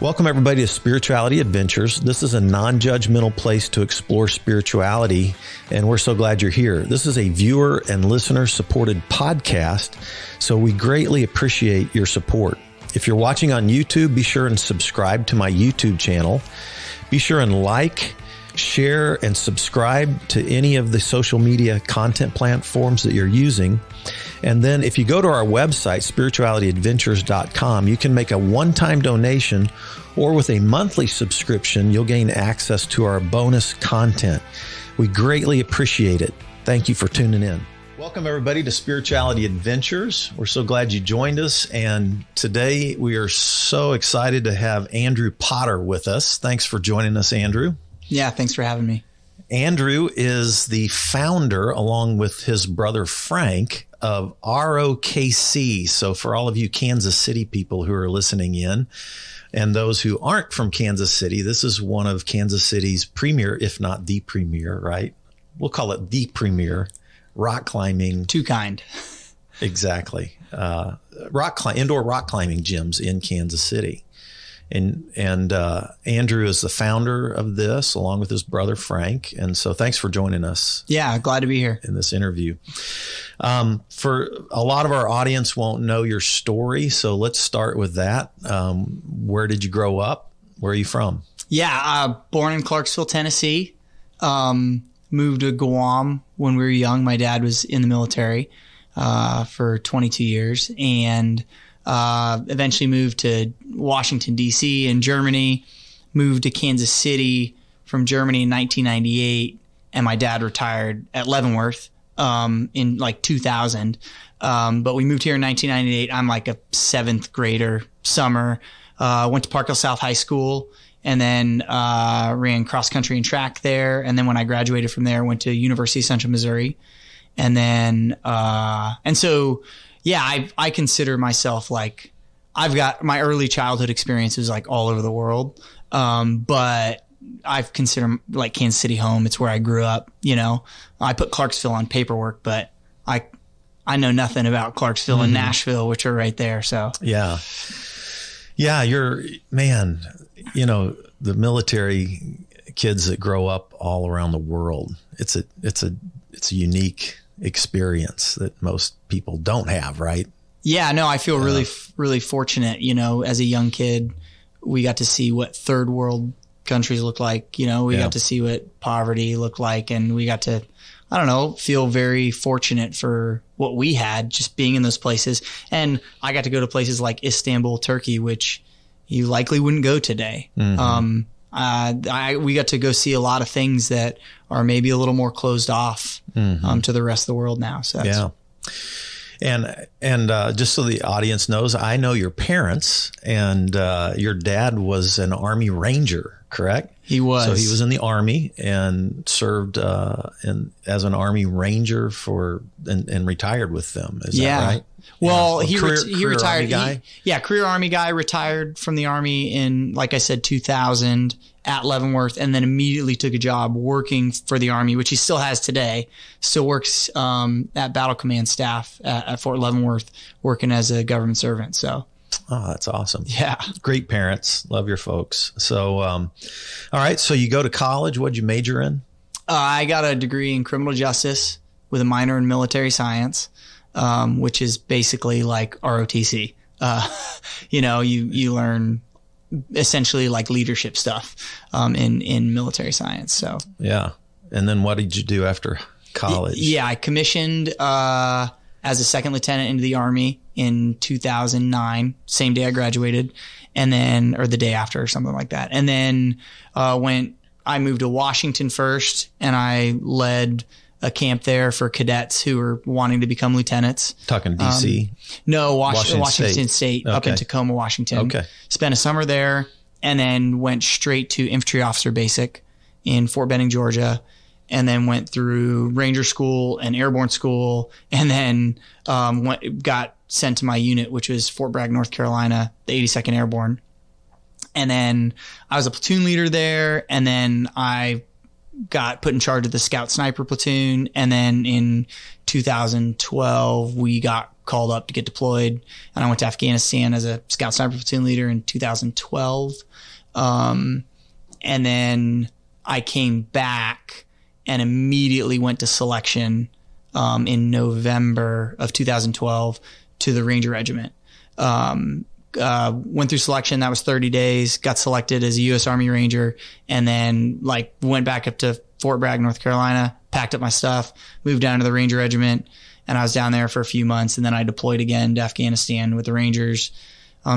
Welcome, everybody, to Spirituality Adventures. This is a non-judgmental place to explore spirituality, and we're so glad you're here. This is a viewer and listener-supported podcast, so we greatly appreciate your support. If you're watching on YouTube, be sure and subscribe to my YouTube channel. Be sure and like, share, and subscribe to any of the social media content platforms that you're using. And then if you go to our website, spiritualityadventures.com, you can make a one-time donation, or with a monthly subscription, you'll gain access to our bonus content. We greatly appreciate it. Thank you for tuning in. Welcome, everybody, to Spirituality Adventures. We're so glad you joined us. And today we are so excited to have Andrew Potter with us. Thanks for joining us, Andrew. Yeah, thanks for having me. Andrew is the founder, along with his brother Frank, of RoKC. So for all of you Kansas City people who are listening in, and those who aren't from Kansas City, this is one of Kansas City's premier, if not the premier, right? We'll call it the premier rock climbing. Too kind. Exactly. Indoor rock climbing gyms in Kansas City. And Andrew is the founder of this, along with his brother Frank. And so thanks for joining us. Yeah, glad to be here in this interview. For a lot of our audience won't know your story, so let's start with that. Where did you grow up? Where are you from? Yeah, born in Clarksville, Tennessee. Moved to Guam when we were young. My dad was in the military for 22 years, and eventually moved to Washington, D.C. in Germany, moved to Kansas City from Germany in 1998, and my dad retired at Leavenworth in like 2000. But we moved here in 1998. I'm like a seventh grader summer. Went to Park Hill South High School, and then ran cross country and track there. And then when I graduated from there, went to University of Central Missouri. And then yeah, I consider myself like I've got my early childhood experiences like all over the world. But I've considered like Kansas City home. It's where I grew up. You know, I put Clarksville on paperwork, but I know nothing about Clarksville and Nashville, which are right there. So yeah, you know, the military kids that grow up all around the world. It's a unique experience that most people don't have, right? Yeah, no, I feel really fortunate. You know, as a young kid, we got to see what third world countries look like. You know, we got to see what poverty looked like, and we got to, I don't know, feel very fortunate for what we had just being in those places. And I got to go to places like Istanbul, Turkey, which you likely wouldn't go today. We got to go see a lot of things that are maybe a little more closed off to the rest of the world now. So that's, And just so the audience knows, I know your parents, and your dad was an Army Ranger, correct? He was. So he was in the Army and served as an Army Ranger and retired with them. Is that right? Well, he retired. Army guy? Career Army guy, retired from the Army in, like I said, 2000 at Leavenworth, and then immediately took a job working for the Army, which he still has today. Still works at Battle Command staff at Fort Leavenworth, working as a government servant. So. Oh, that's awesome. Yeah. Great parents. Love your folks. So, all right. So you go to college. What'd you major in? I got a degree in criminal justice with a minor in military science. Which is basically like ROTC. You know, you learn essentially like leadership stuff, in military science. So, yeah. And then what did you do after college? Yeah, I commissioned, as a second lieutenant into the Army in 2009, same day I graduated, and then, or the day after or something like that. And then, I moved to Washington first, and I led a camp there for cadets who were wanting to become lieutenants. Talking D.C.? No, Washington State, up in Tacoma, Washington. Okay. Spent a summer there, and then went straight to infantry officer basic in Fort Benning, Georgia, and then went through Ranger School and Airborne School, and then got sent to my unit, which was Fort Bragg, North Carolina, the 82nd Airborne. And then I was a platoon leader there, and then I got put in charge of the Scout Sniper platoon. And then in 2012, we got called up to get deployed, and I went to Afghanistan as a scout sniper platoon leader in 2012. And then I came back and immediately went to selection in November of 2012 to the Ranger Regiment. Went through selection. That was 30 days, got selected as a U.S. Army Ranger, and then went back up to Fort Bragg, North Carolina, packed up my stuff, moved down to the Ranger Regiment, and I was down there for a few months, and then I deployed again to Afghanistan with the Rangers.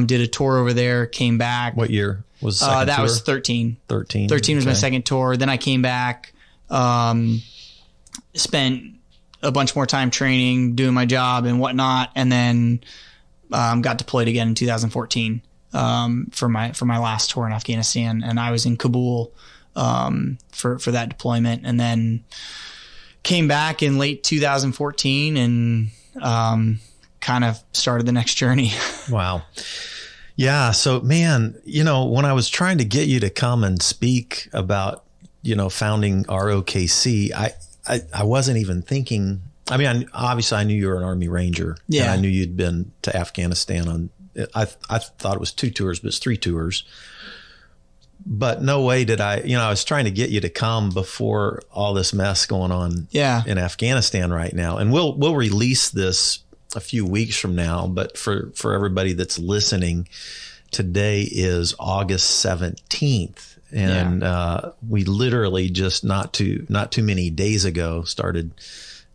Did a tour over there, came back. What year was the second that tour? was 13. 13 was my second tour. Then I came back, spent a bunch more time training, doing my job and whatnot, and then got deployed again in 2014 for my last tour in Afghanistan, and I was in Kabul for that deployment, and then came back in late 2014 and kind of started the next journey. Wow. Yeah. So, man, when I was trying to get you to come and speak about, founding RoKC, I wasn't even thinking. I mean, obviously I knew you were an Army Ranger. Yeah. And I knew you'd been to Afghanistan I thought it was 2 tours, but it's 3 tours. But no way did I was trying to get you to come before all this mess going on in Afghanistan right now. And we'll release this a few weeks from now, but for everybody that's listening, today is August 17th. And we literally just not too many days ago started,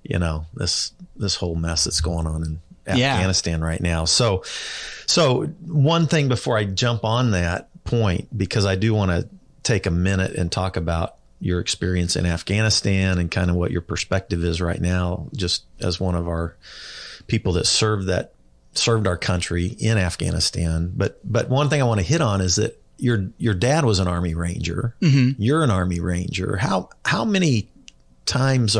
this whole mess that's going on in Afghanistan right now. So one thing before I jump on that point, because I do want to take a minute and talk about your experience in Afghanistan and kind of what your perspective is right now, just as one of our people that served our country in Afghanistan. But one thing I want to hit on is that your dad was an Army Ranger. Mm-hmm. You're an Army Ranger. How many times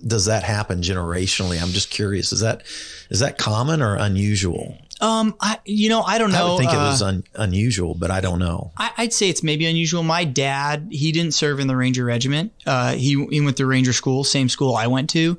does that happen generationally? I'm just curious. Is that common or unusual? I don't know. I would think it was unusual, but I don't know. I'd say it's maybe unusual. My dad, he didn't serve in the Ranger Regiment. He went to Ranger school, same school I went to.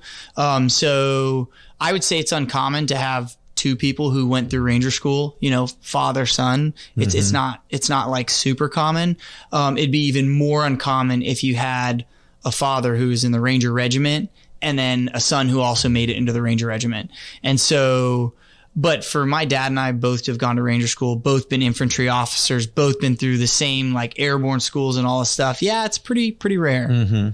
So I would say it's uncommon to have 2 people who went through Ranger school, father, son. It's not like super common. It'd be even more uncommon if you had a father who was in the Ranger Regiment and then a son who also made it into the Ranger Regiment. And so, but for my dad and I both to have gone to Ranger school, both been infantry officers, both been through the same airborne schools and all this stuff. Yeah, it's pretty rare. Mm-hmm.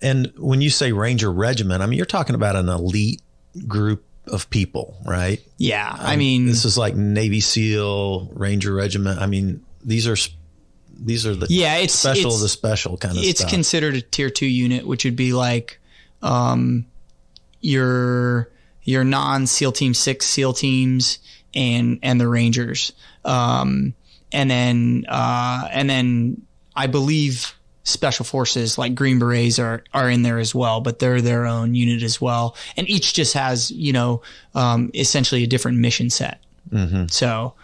And when you say Ranger Regiment, I mean, you're talking about an elite group of people, right? Yeah. I mean, this is like Navy SEAL, Ranger Regiment. I mean, these are the it's special of the special kind of stuff. It's considered a tier 2 unit, which would be like your non-SEAL Team 6 SEAL teams and the Rangers. And then I believe Special Forces like Green Berets are in there as well, but they're their own unit as well. And each just has, essentially a different mission set. Mm-hmm. So,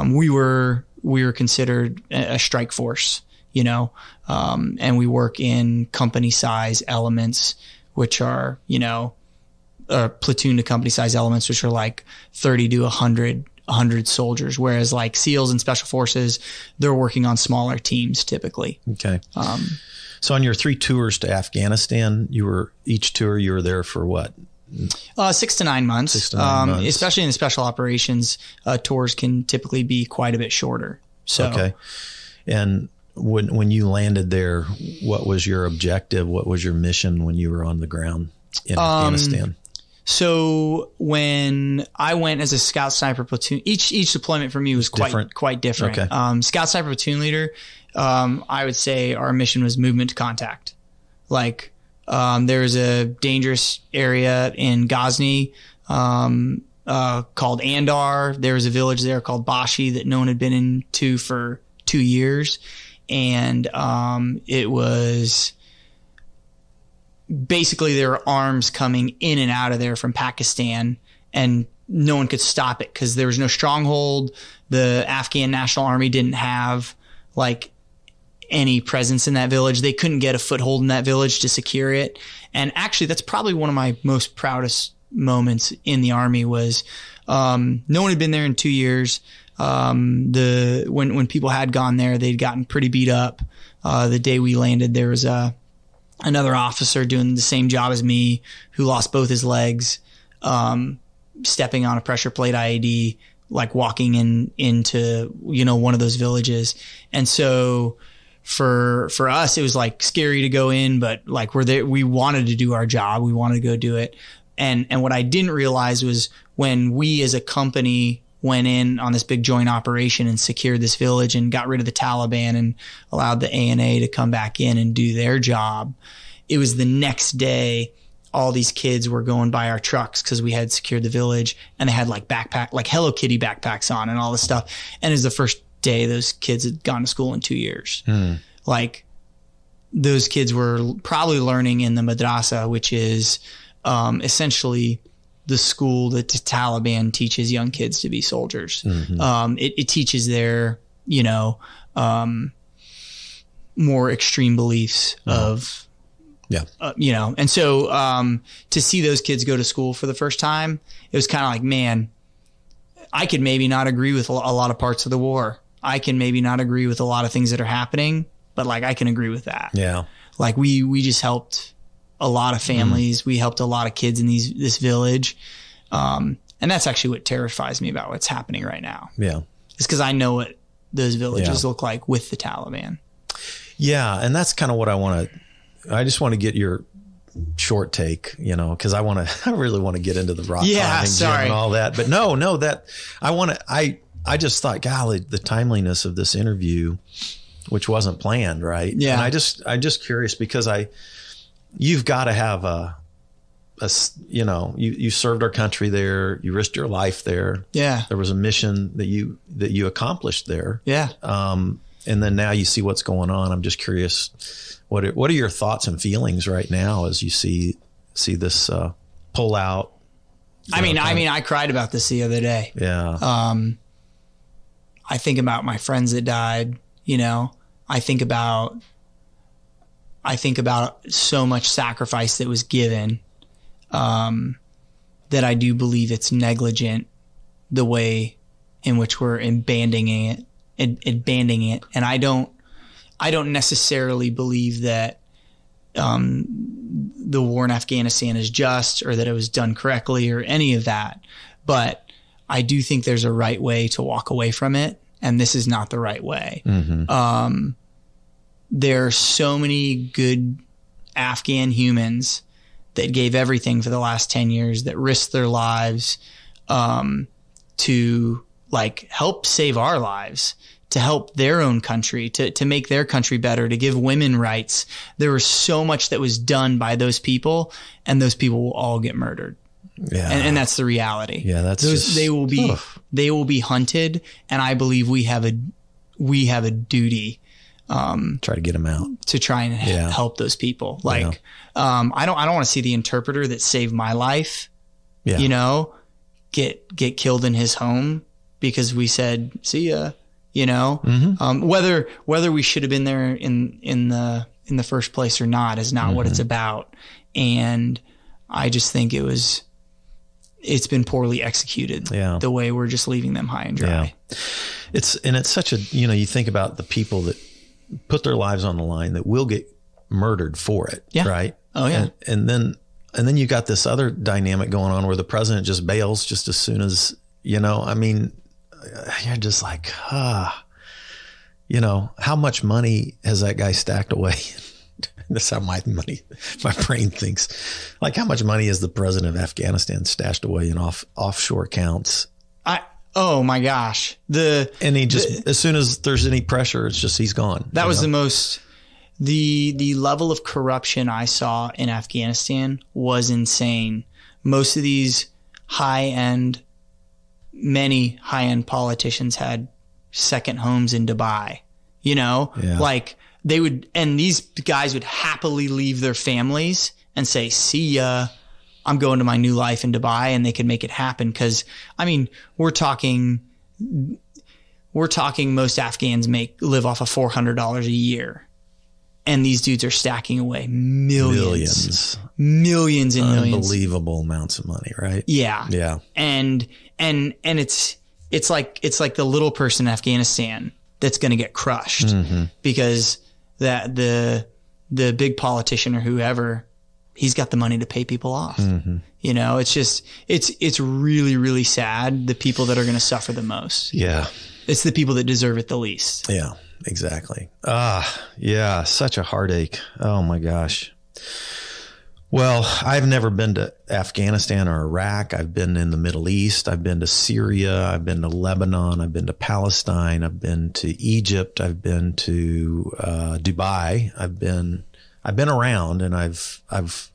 we were considered a strike force, and we work in company size elements, which are, platoon to company size elements, which are like 30 to 100 soldiers, whereas like SEALs and Special Forces, they're working on smaller teams typically. Okay. So on your 3 tours to Afghanistan, each tour you were there for what? 6 to 9 months. 6 to 9 months. Especially in the special operations, tours can typically be quite a bit shorter. So, okay. And when you landed there, what was your objective? What was your mission when you were on the ground in Afghanistan? So when I went as a scout sniper platoon, each deployment for me was quite different. Okay. Scout sniper platoon leader, I would say our mission was movement to contact. Like, there was a dangerous area in Ghazni, called Andar. There was a village there called Bashi that no one had been into for 2 years. And, it was basically there were arms coming in and out of there from Pakistan, and no one could stop it because there was no stronghold. The Afghan National Army didn't have like any presence in that village. They couldn't get a foothold in that village to secure it. And actually, that's probably one of my most proudest moments in the Army was, no one had been there in 2 years. When people had gone there, they'd gotten pretty beat up. The day we landed, there was another officer doing the same job as me who lost both his legs, stepping on a pressure plate IED, like walking into, one of those villages. And so for us, it was like scary to go in, but like we're there, we wanted to do our job. We wanted to go do it. And what I didn't realize was when we as a company went in on this big joint operation and secured this village and got rid of the Taliban and allowed the ANA to come back in and do their job, it was the next day all these kids were going by our trucks because we had secured the village, and they had like Hello Kitty backpacks on and all this stuff. And it was the first day those kids had gone to school in 2 years. Like those kids were probably learning in the madrasa, which is essentially the school that the Taliban teaches young kids to be soldiers. It teaches their, more extreme beliefs of, and so to see those kids go to school for the first time, it was kind of like, man, I could maybe not agree with a lot of parts of the war. I can maybe not agree with a lot of things that are happening, but like I can agree with that. Yeah. Like we just helped a lot of families. We helped a lot of kids in this village. And that's actually what terrifies me about what's happening right now. Yeah. It's because I know what those villages look like with the Taliban. Yeah. And that's kind of what I just want to get your short take, cause I really want to get into the rock climbing gym and all that, but I just thought, golly, the timeliness of this interview, which wasn't planned. Right. Yeah. And I'm just curious because you've got to have you served our country there. You risked your life there. Yeah. There was a mission that you accomplished there. Yeah. And then now you see what's going on. I'm just curious, what are your thoughts and feelings right now as you see this pull out? I cried about this the other day. Yeah. I think about my friends that died. I think about so much sacrifice that was given, that I do believe it's negligent the way in which we're abandoning it. And I don't necessarily believe that, the war in Afghanistan is just, or that it was done correctly or any of that. But I do think there's a right way to walk away from it. And this is not the right way. There are so many good Afghan humans that gave everything for the last 10 years, that risked their lives, to like help save our lives, to help their own country, to make their country better, to give women rights. There was so much that was done by those people, and those people will all get murdered. Yeah. And that's the reality. Yeah. They will be hunted. And I believe we have a duty, try to get them out, to try and help those people. Like, I don't want to see the interpreter that saved my life, get killed in his home because we said, see ya, whether we should have been there in the first place or not is not what it's about. And I just think it's been poorly executed, the way we're just leaving them high and dry. Yeah. It's such a, you think about the people that put their lives on the line that will get murdered for it. Yeah. Right. Oh yeah. And then you got this other dynamic going on where the president just bails just as soon as, you're just like, how much money has that guy stacked away? That's how my brain thinks. Like, how much money has the president of Afghanistan stashed away in offshore accounts? Oh my gosh. As soon as there's any pressure, it's just, he's gone. That was the level of corruption I saw in Afghanistan was insane. Most of these many high-end politicians had second homes in Dubai, like these guys would happily leave their families and say, see ya, I'm going to my new life in Dubai, and they could make it happen. Cause we're talking we're talking most Afghans live off of $400 a year. And these dudes are stacking away millions and millions. Unbelievable amounts of money, right? Yeah. Yeah. And it's like the little person in Afghanistan that's going to get crushed because that the big politician or whoever, he's got the money to pay people off. You know, it's really, really sad. The people that are going to suffer the most. Yeah. It's the people that deserve it the least. Yeah, exactly. Yeah. Such a heartache. Oh my gosh. Well, I've never been to Afghanistan or Iraq. I've been in the Middle East. I've been to Syria. I've been to Lebanon. I've been to Palestine. I've been to Egypt. I've been to Dubai. I've been around, and I've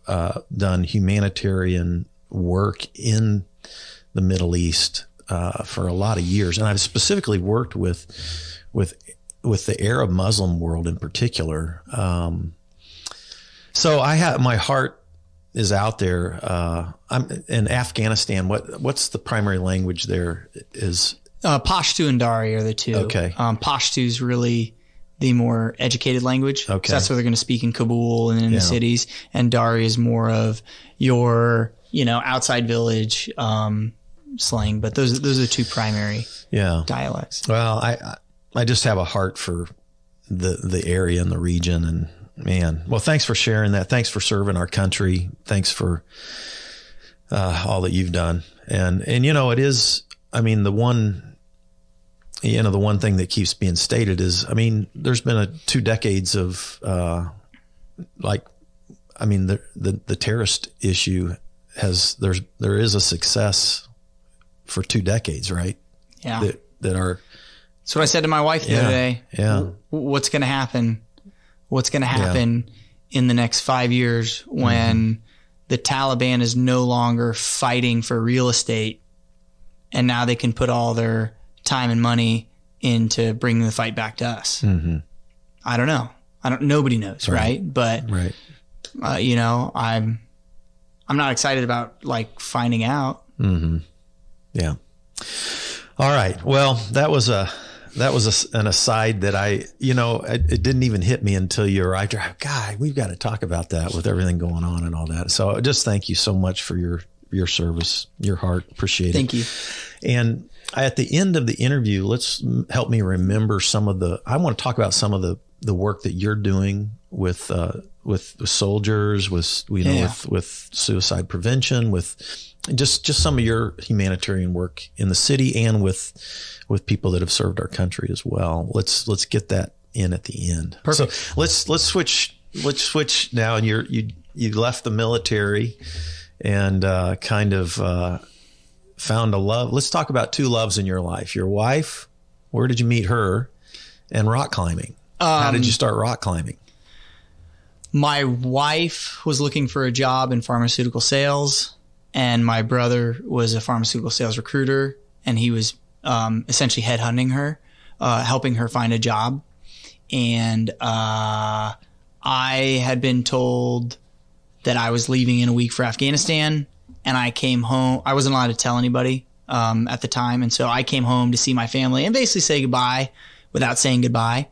done humanitarian work in the Middle East for a lot of years, and I've specifically worked with the Arab Muslim world in particular. So my heart is out there. I'm in Afghanistan. What's the primary language there? Is Pashto and Dari are the two. Okay. Pashto is really the more educated language. Okay. So that's what they're going to speak in Kabul and in the cities. And Dari is more of your, outside village slang. But those are the two primary dialects. Well, I just have a heart for the area and the region, and man, well, thanks for sharing that. Thanks for serving our country. Thanks for all that you've done. And it is, the one thing that keeps being stated is, there's been 2 decades of, the terrorist issue there is a success for 2 decades, right? Yeah. That are. That's what I said to my wife the other day. Yeah. What's going to happen? What's going to happen in the next 5 years when the Taliban is no longer fighting for real estate, and now they can put all their time and money into bringing the fight back to us? I don't know. Nobody knows, right? But I'm not excited about finding out. Yeah. All right. Well, that was an aside that it didn't even hit me until you arrived. God, we've got to talk about that with everything going on and all that. So just thank you so much for your service, your heart. Appreciate it. Thank you. And at the end of the interview, let's help me remember I want to talk about some of the work that you're doing with soldiers, with suicide prevention, with just some of your humanitarian work in the city and with people that have served our country as well. Let's get that in at the end. Perfect. So let's switch now. And you left the military and kind of found a love. Let's talk about 2 loves in your life. Your wife, where did you meet her? And rock climbing. How did you start rock climbing? My wife was looking for a job in pharmaceutical sales, and my brother was a pharmaceutical sales recruiter, and he was essentially headhunting her, helping her find a job. And I had been told that I was leaving in a week for Afghanistan, and I came home. I wasn't allowed to tell anybody at the time, and so I came home to see my family and basically say goodbye without saying goodbye.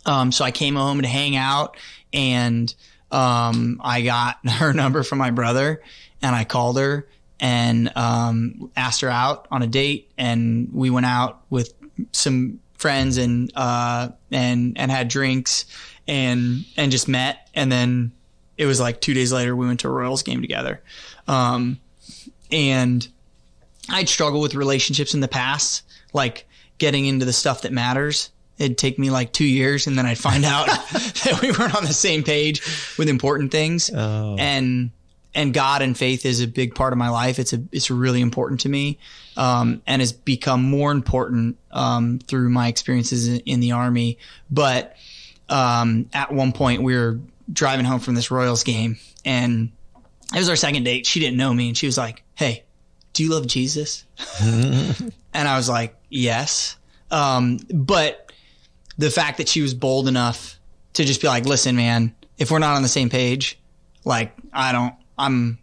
So I came home to hang out, and I got her number from my brother, and I called her and asked her out on a date, and we went out with some friends and had drinks and just met. And then it was 2 days later we went to a Royals game together. And I'd struggled with relationships in the past, getting into the stuff that matters. It'd take me 2 years, and then I'd find out that we weren't on the same page with important things. Oh. And God and faith is a big part of my life. It's really important to me, and has become more important through my experiences in the Army. But at one point, we were driving home from this Royals game, and it was our second date. She didn't know me, and she was like, "Hey, do you love Jesus?" And I was like, "Yes." But the fact that she was bold enough to just be like, "Listen, man, if we're not on the same page, I'm out. I'm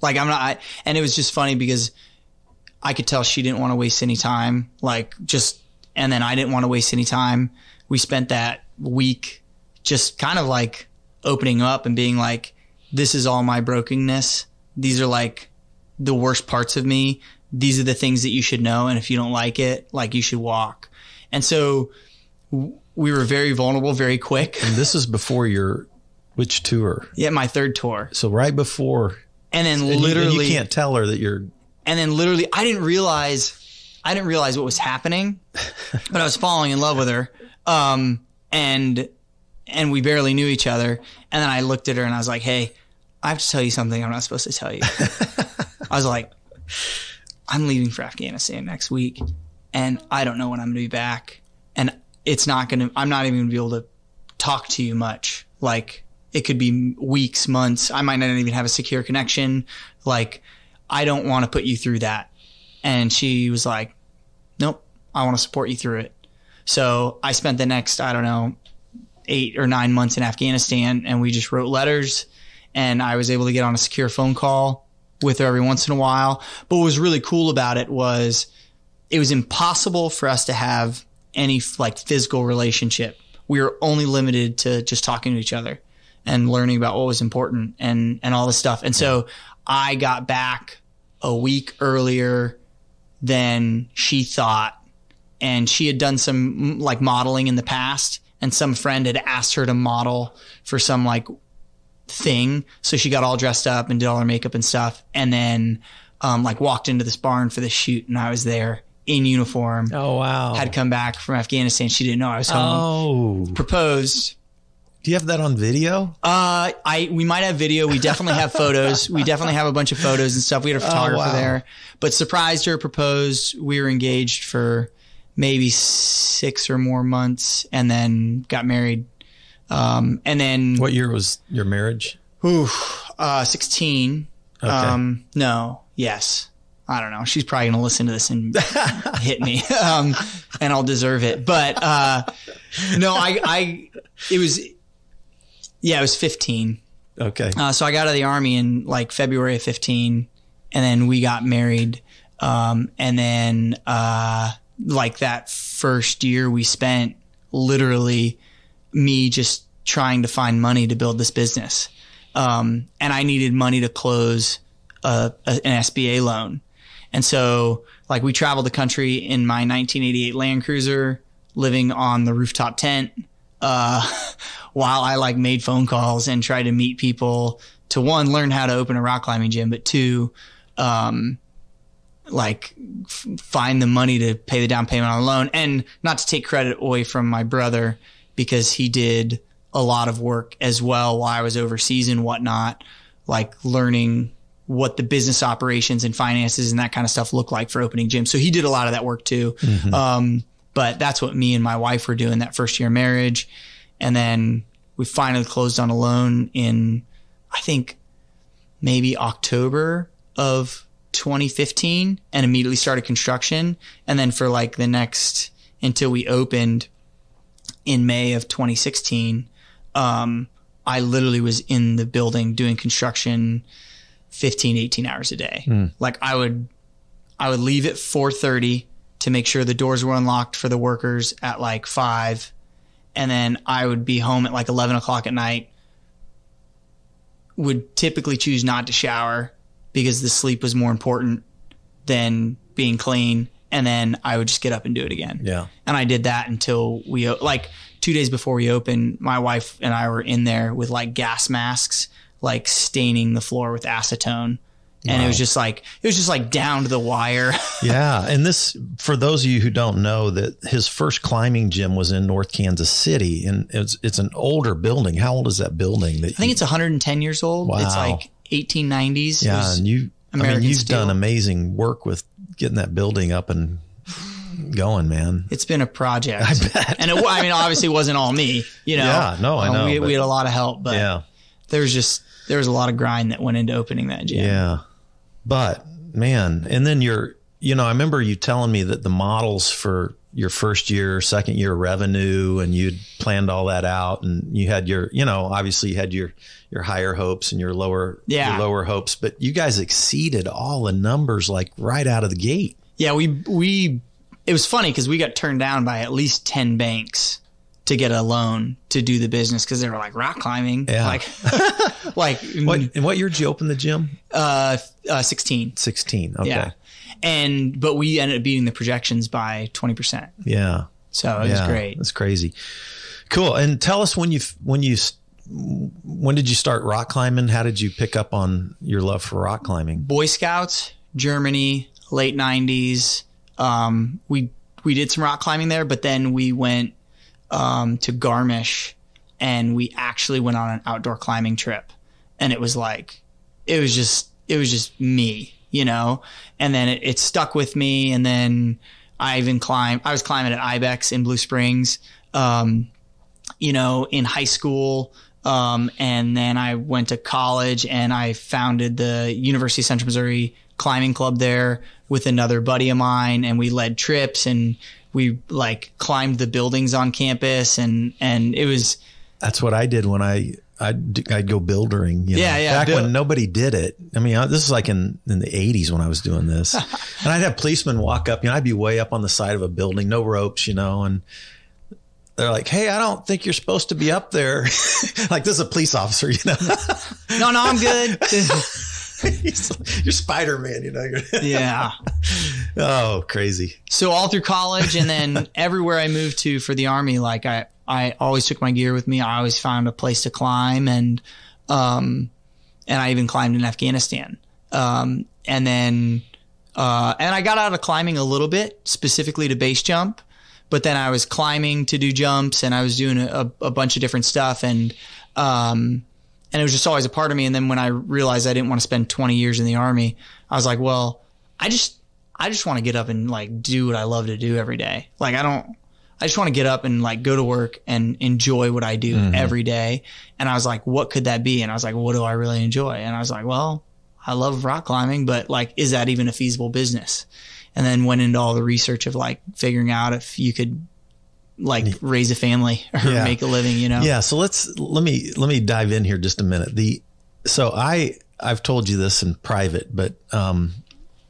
not." And it was just funny because I could tell she didn't want to waste any time, just And then I didn't want to waste any time. We spent that week just kind of like opening up and being like, this is all my brokenness. These are like the worst parts of me. These are the things that you should know. And if you don't like it, like you should walk. And so we were very vulnerable, very quick. And this is before which tour? Yeah, my third tour. So right before. And then literally. You can't tell her that you're. And then literally, I didn't realize what was happening, but I was falling in love with her. And we barely knew each other. And then I looked at her and I was like, hey, I have to tell you something I'm not supposed to tell you. I was like, I'm leaving for Afghanistan next week and I don't know when I'm going to be back. And I'm not even going to be able to talk to you much. Like it could be weeks, months. I might not even have a secure connection. Like I don't want to put you through that. And she was like, nope, I want to support you through it. So I spent the next, 8 or 9 months in Afghanistan and we just wrote letters and I was able to get on a secure phone call with her every once in a while. But what was really cool about it was impossible for us to have any like physical relationship. We were only limited to just talking to each other and learning about what was important and all this stuff. And so I got back a week earlier than she thought. And she had done some like modeling in the past and some friend had asked her to model for some like thing. So she got all dressed up and did all her makeup and stuff. And then, like walked into this barn for the shoot and I was there in uniform. Oh, wow. Had come back from Afghanistan. She didn't know I was home. Oh. Proposed. Do you have that on video? We might have video. We definitely have photos. We definitely have a bunch of photos and stuff. We had a photographer there, but surprised her, proposed. We were engaged for maybe 6 or more months and then got married. And then what year was your marriage? 16. Okay. No, yes. I don't know. She's probably going to listen to this and hit me. And I'll deserve it. But, no, it was 15. Okay. So I got out of the Army in like February of 15 and then we got married. And then, like that first year we spent literally me just trying to find money to build this business. And I needed money to close an SBA loan. And so like we traveled the country in my 1988 Land Cruiser, living on the rooftop tent, while I like made phone calls and tried to meet people to one, learn how to open a rock climbing gym, but two, find the money to pay the down payment on the loan. And not to take credit away from my brother because he did a lot of work as well while I was overseas and whatnot, like learning what the business operations and finances and that kind of stuff look like for opening gyms. So he did a lot of that work too. Mm-hmm. But that's what me and my wife were doing that first year of marriage. And then we finally closed on a loan in, I think, maybe October of 2015 and immediately started construction. And then for like the next, until we opened in May of 2016, I literally was in the building doing construction 15, 18 hours a day. Like I would leave at 4:30 to make sure the doors were unlocked for the workers at like 5. And then I would be home at like 11 o'clock at night, would typically choose not to shower because the sleep was more important than being clean. And then I would just get up and do it again. Yeah. And I did that until like 2 days before we opened, my wife and I were in there with like gas masks, like staining the floor with acetone. And it was just like down to the wire. Yeah. And this, for those of you who don't know, that his first climbing gym was in North Kansas City, and it's an older building. How old is that building? I think it's 110 years old. Wow. It's like 1890s. Yeah. And you've done amazing work with getting that building up and going, man. It's been a project. I bet. And obviously it wasn't all me, Yeah, no, I know. We had a lot of help, but there was a lot of grind that went into opening that gym. Yeah. But man, and then I remember you telling me that the models for your first year, second year revenue, and you'd planned all that out, and you had obviously you had your higher hopes and your lower hopes, but you guys exceeded all the numbers like right out of the gate. Yeah. We it was funny because we got turned down by at least 10 banks to get a loan to do the business because they were like, rock climbing. Yeah. Like In what year did you open the gym? 16. 16. Okay. Yeah. But we ended up beating the projections by 20%. Yeah. So it was great. That's crazy. Cool. And tell us when did you start rock climbing? How did you pick up on your love for rock climbing? Boy Scouts, Germany, late 90s. We did some rock climbing there, but then we went to Garmisch and we actually went on an outdoor climbing trip. And it was just me, you know, and then it stuck with me. And then I was climbing at Ibex in Blue Springs, you know, in high school. And then I went to college and I founded the University of Central Missouri Climbing Club there with another buddy of mine. And we led trips and we like climbed the buildings on campus. And it was, that's what I did when I'd go buildering, you know, back when nobody did it. I mean, this is like in the 80s when I was doing this. And I'd have policemen walk up, you know, I'd be way up on the side of a building, no ropes, you know, and they're like, hey, I don't think you're supposed to be up there. Like, this is a police officer, you know. No, I'm good. You're Spider-Man, you know. Yeah. Oh, crazy. So all through college and then everywhere I moved to for the Army, like I always took my gear with me. I always found a place to climb and I even climbed in Afghanistan. And I got out of climbing a little bit, specifically to base jump, but then I was climbing to do jumps and I was doing a bunch of different stuff. And it was just always a part of me. And then when I realized I didn't want to spend 20 years in the Army, I was like, well, I just want to get up and like do what I love to do every day. Like I just want to get up and like go to work and enjoy what I do every day. And I was like, what could that be? And I was like, what do I really enjoy? And I was like, well, I love rock climbing, but like, is that even a feasible business? And then went into all the research of like figuring out if you could like raise a family or make a living, you know? Yeah. So let me dive in here just a minute. So I've told you this in private, but,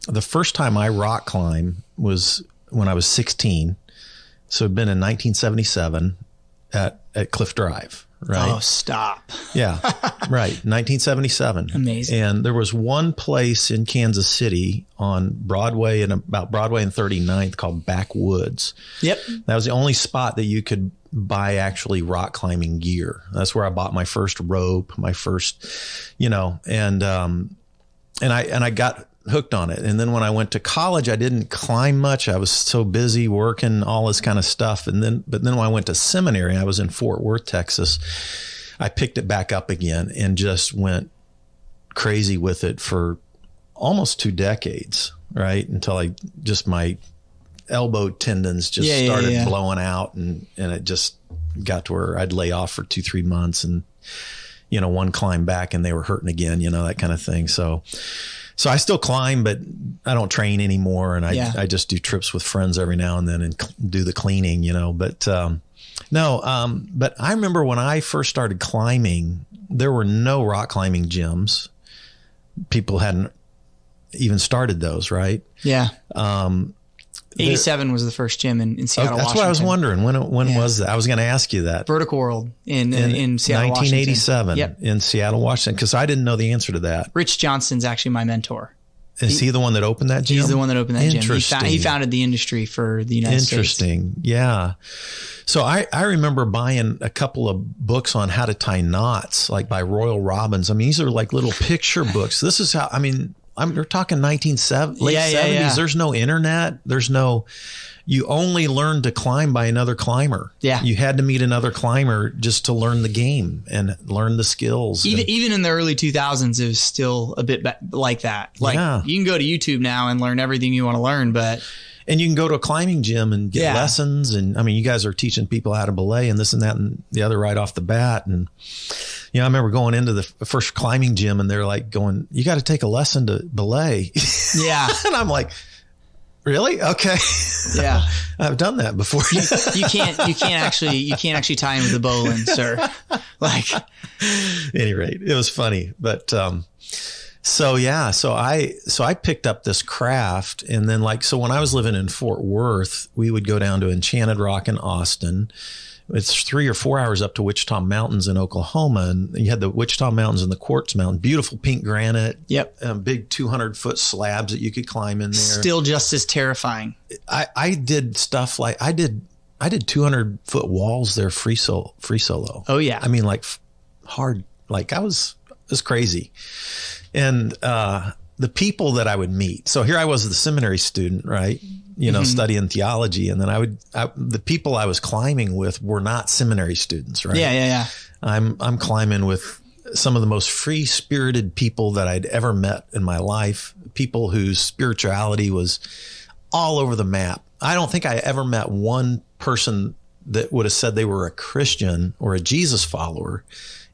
the first time I rock climb was when I was 16. So it'd been in 1977 at Cliff Drive, right? Oh, stop. Yeah, right. 1977. Amazing. And there was one place in Kansas City on Broadway and about Broadway and 39th called Backwoods. Yep. That was the only spot that you could buy actually rock climbing gear. That's where I bought my first rope, my first, you know, and I got hooked on it. And then when I went to college, I didn't climb much. I was so busy working, all this kind of stuff. But then when I went to seminary, I was in Fort Worth, Texas. I picked it back up again and just went crazy with it for almost 2 decades, right? Until my elbow tendons just started blowing out and it just got to where I'd lay off for 2-3 months and, you know, one climb back and they were hurting again, you know, that kind of thing. So I still climb, but I don't train anymore. And I just do trips with friends every now and then and do the cleaning, you know, but but I remember when I first started climbing, there were no rock climbing gyms. People hadn't even started those, right? Yeah. 87 was the first gym in Seattle, that's Washington. what I was wondering. When was that? I was going to ask you that. Vertical World in Seattle, 1987 Washington. in Seattle, Washington, because I didn't know the answer to that. Rich Johnson's actually my mentor. Is he the one that opened that gym? He's the one that opened that gym. Interesting. He founded the industry for the United States. Interesting. Yeah. So I remember buying a couple of books on how to tie knots, like by Royal Robbins. I mean, these are like little picture books. This is how, I mean, we're talking late 70s. Yeah. There's no internet. You only learned to climb by another climber. Yeah. You had to meet another climber just to learn the game and learn the skills. Even in the early 2000s, it was still a bit like that. Like you can go to YouTube now and learn everything you want to learn, and you can go to a climbing gym and get lessons. And I mean, you guys are teaching people how to belay and this and that and the other right off the bat. And, you know, I remember going into the first climbing gym and they're like going, you got to take a lesson to belay. Yeah. And I'm like, really? Okay. Yeah. I've done that before. you can't actually tie him with a bowline, sir. Like, at any rate, it was funny, but, So I picked up this craft, and then so when I was living in Fort Worth, we would go down to Enchanted Rock in Austin. It's 3 or 4 hours up to Wichita Mountains in Oklahoma, and you had the Wichita Mountains and the Quartz Mountain, beautiful pink granite. Yep. Big 200-foot slabs that you could climb in there. Still just as terrifying. I did stuff like I did 200-foot walls there free solo. Oh yeah. I mean, hard. It was crazy. And the people that I would meet. So here I was, the seminary student, right? Studying theology. And then the people I was climbing with were not seminary students, right? Yeah. I'm climbing with some of the most free-spirited people that I'd ever met in my life, people whose spirituality was all over the map. I don't think I ever met one person that would have said they were a Christian or a Jesus follower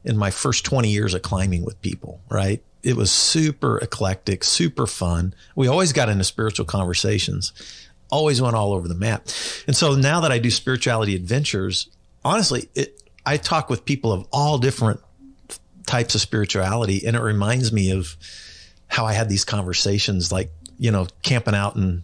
in my first 20 years of climbing with people, right? It was super eclectic, super fun. We always got into spiritual conversations, always went all over the map. And so now that I do spirituality adventures, honestly, I talk with people of all different types of spirituality, and it reminds me of how I had these conversations, camping out and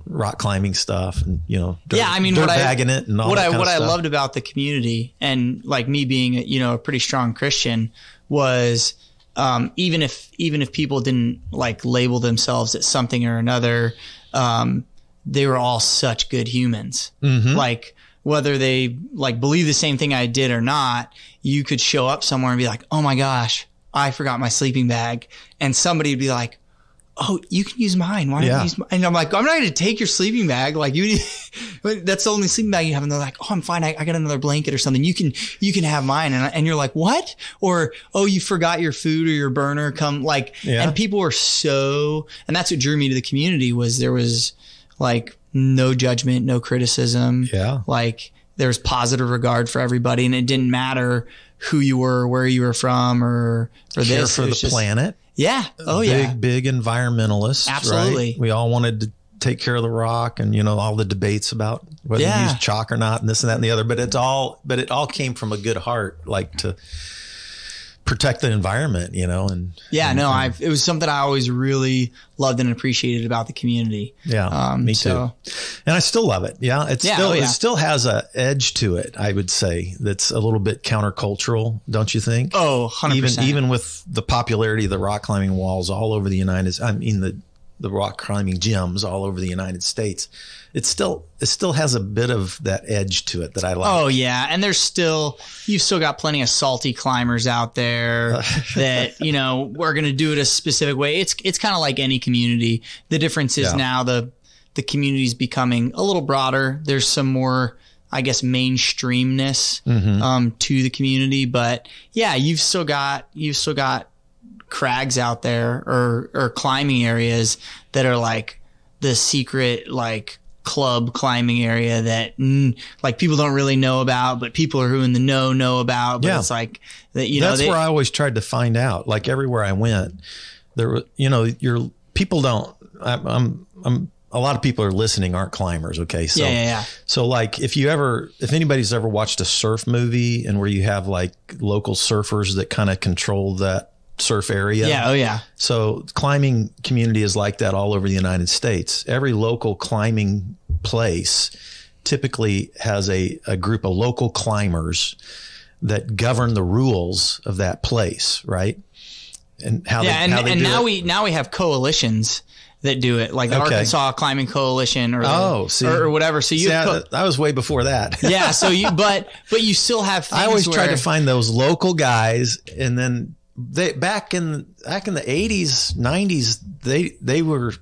rock climbing stuff, and dirt bagging it and all that kind of stuff. I loved about the community, and me being a pretty strong Christian, was even if people didn't label themselves as something or another, they were all such good humans. Mm-hmm. Whether they believe the same thing I did or not, you could show up somewhere and be like, oh my gosh, I forgot my sleeping bag, and somebody would be like, oh, you can use mine. Why don't you use mine? And I'm like, I'm not going to take your sleeping bag. That's the only sleeping bag you have. And they're like, oh, I'm fine. I got another blanket or something. You can have mine. And you're like, what? Or, oh, you forgot your food or your burner. And people were and that's what drew me to the community, was there was no judgment, no criticism. Yeah. There was positive regard for everybody, and it didn't matter who you were, where you were from, or care for the planet. Yeah. Oh, yeah. Big environmentalists. Absolutely. Right? We all wanted to take care of the rock, and, all the debates about whether you use chalk or not, and this and that and the other. But it all came from a good heart, to protect the environment, and it was something I always really loved and appreciated about the community. Yeah. Me too. And I still love it. Yeah. It still has a edge to it, I would say, that's a little bit countercultural, don't you think? Oh, 100%. Even with the popularity of the rock climbing walls all over the the rock climbing gyms all over the United States, it still has a bit of that edge to it that I like. Oh yeah. And you've still got plenty of salty climbers out there that, we're going to do it a specific way. It's kind of like any community. The difference is now the community is becoming a little broader. There's some more, I guess, mainstreamness, to the community, but yeah, you've still got crags out there or climbing areas that are the secret, club climbing area that people don't really know about, but people who are in the know about. But it's that, that's where I always tried to find out. Everywhere I went, there were, your people don't, a lot of people are listening aren't climbers. Okay. So, so if anybody's ever watched a surf movie, and where you have local surfers that kind of control that surf area. Yeah. Oh yeah. So climbing community is like that all over the United States. Every local climbing place typically has a group of local climbers that govern the rules of that place, right? And how now we have coalitions that do it, the Arkansas Climbing Coalition or whatever. So I was way before that. Yeah. So but you still have things. I always try to find those local guys, and then back in the 80s, 90s, they were,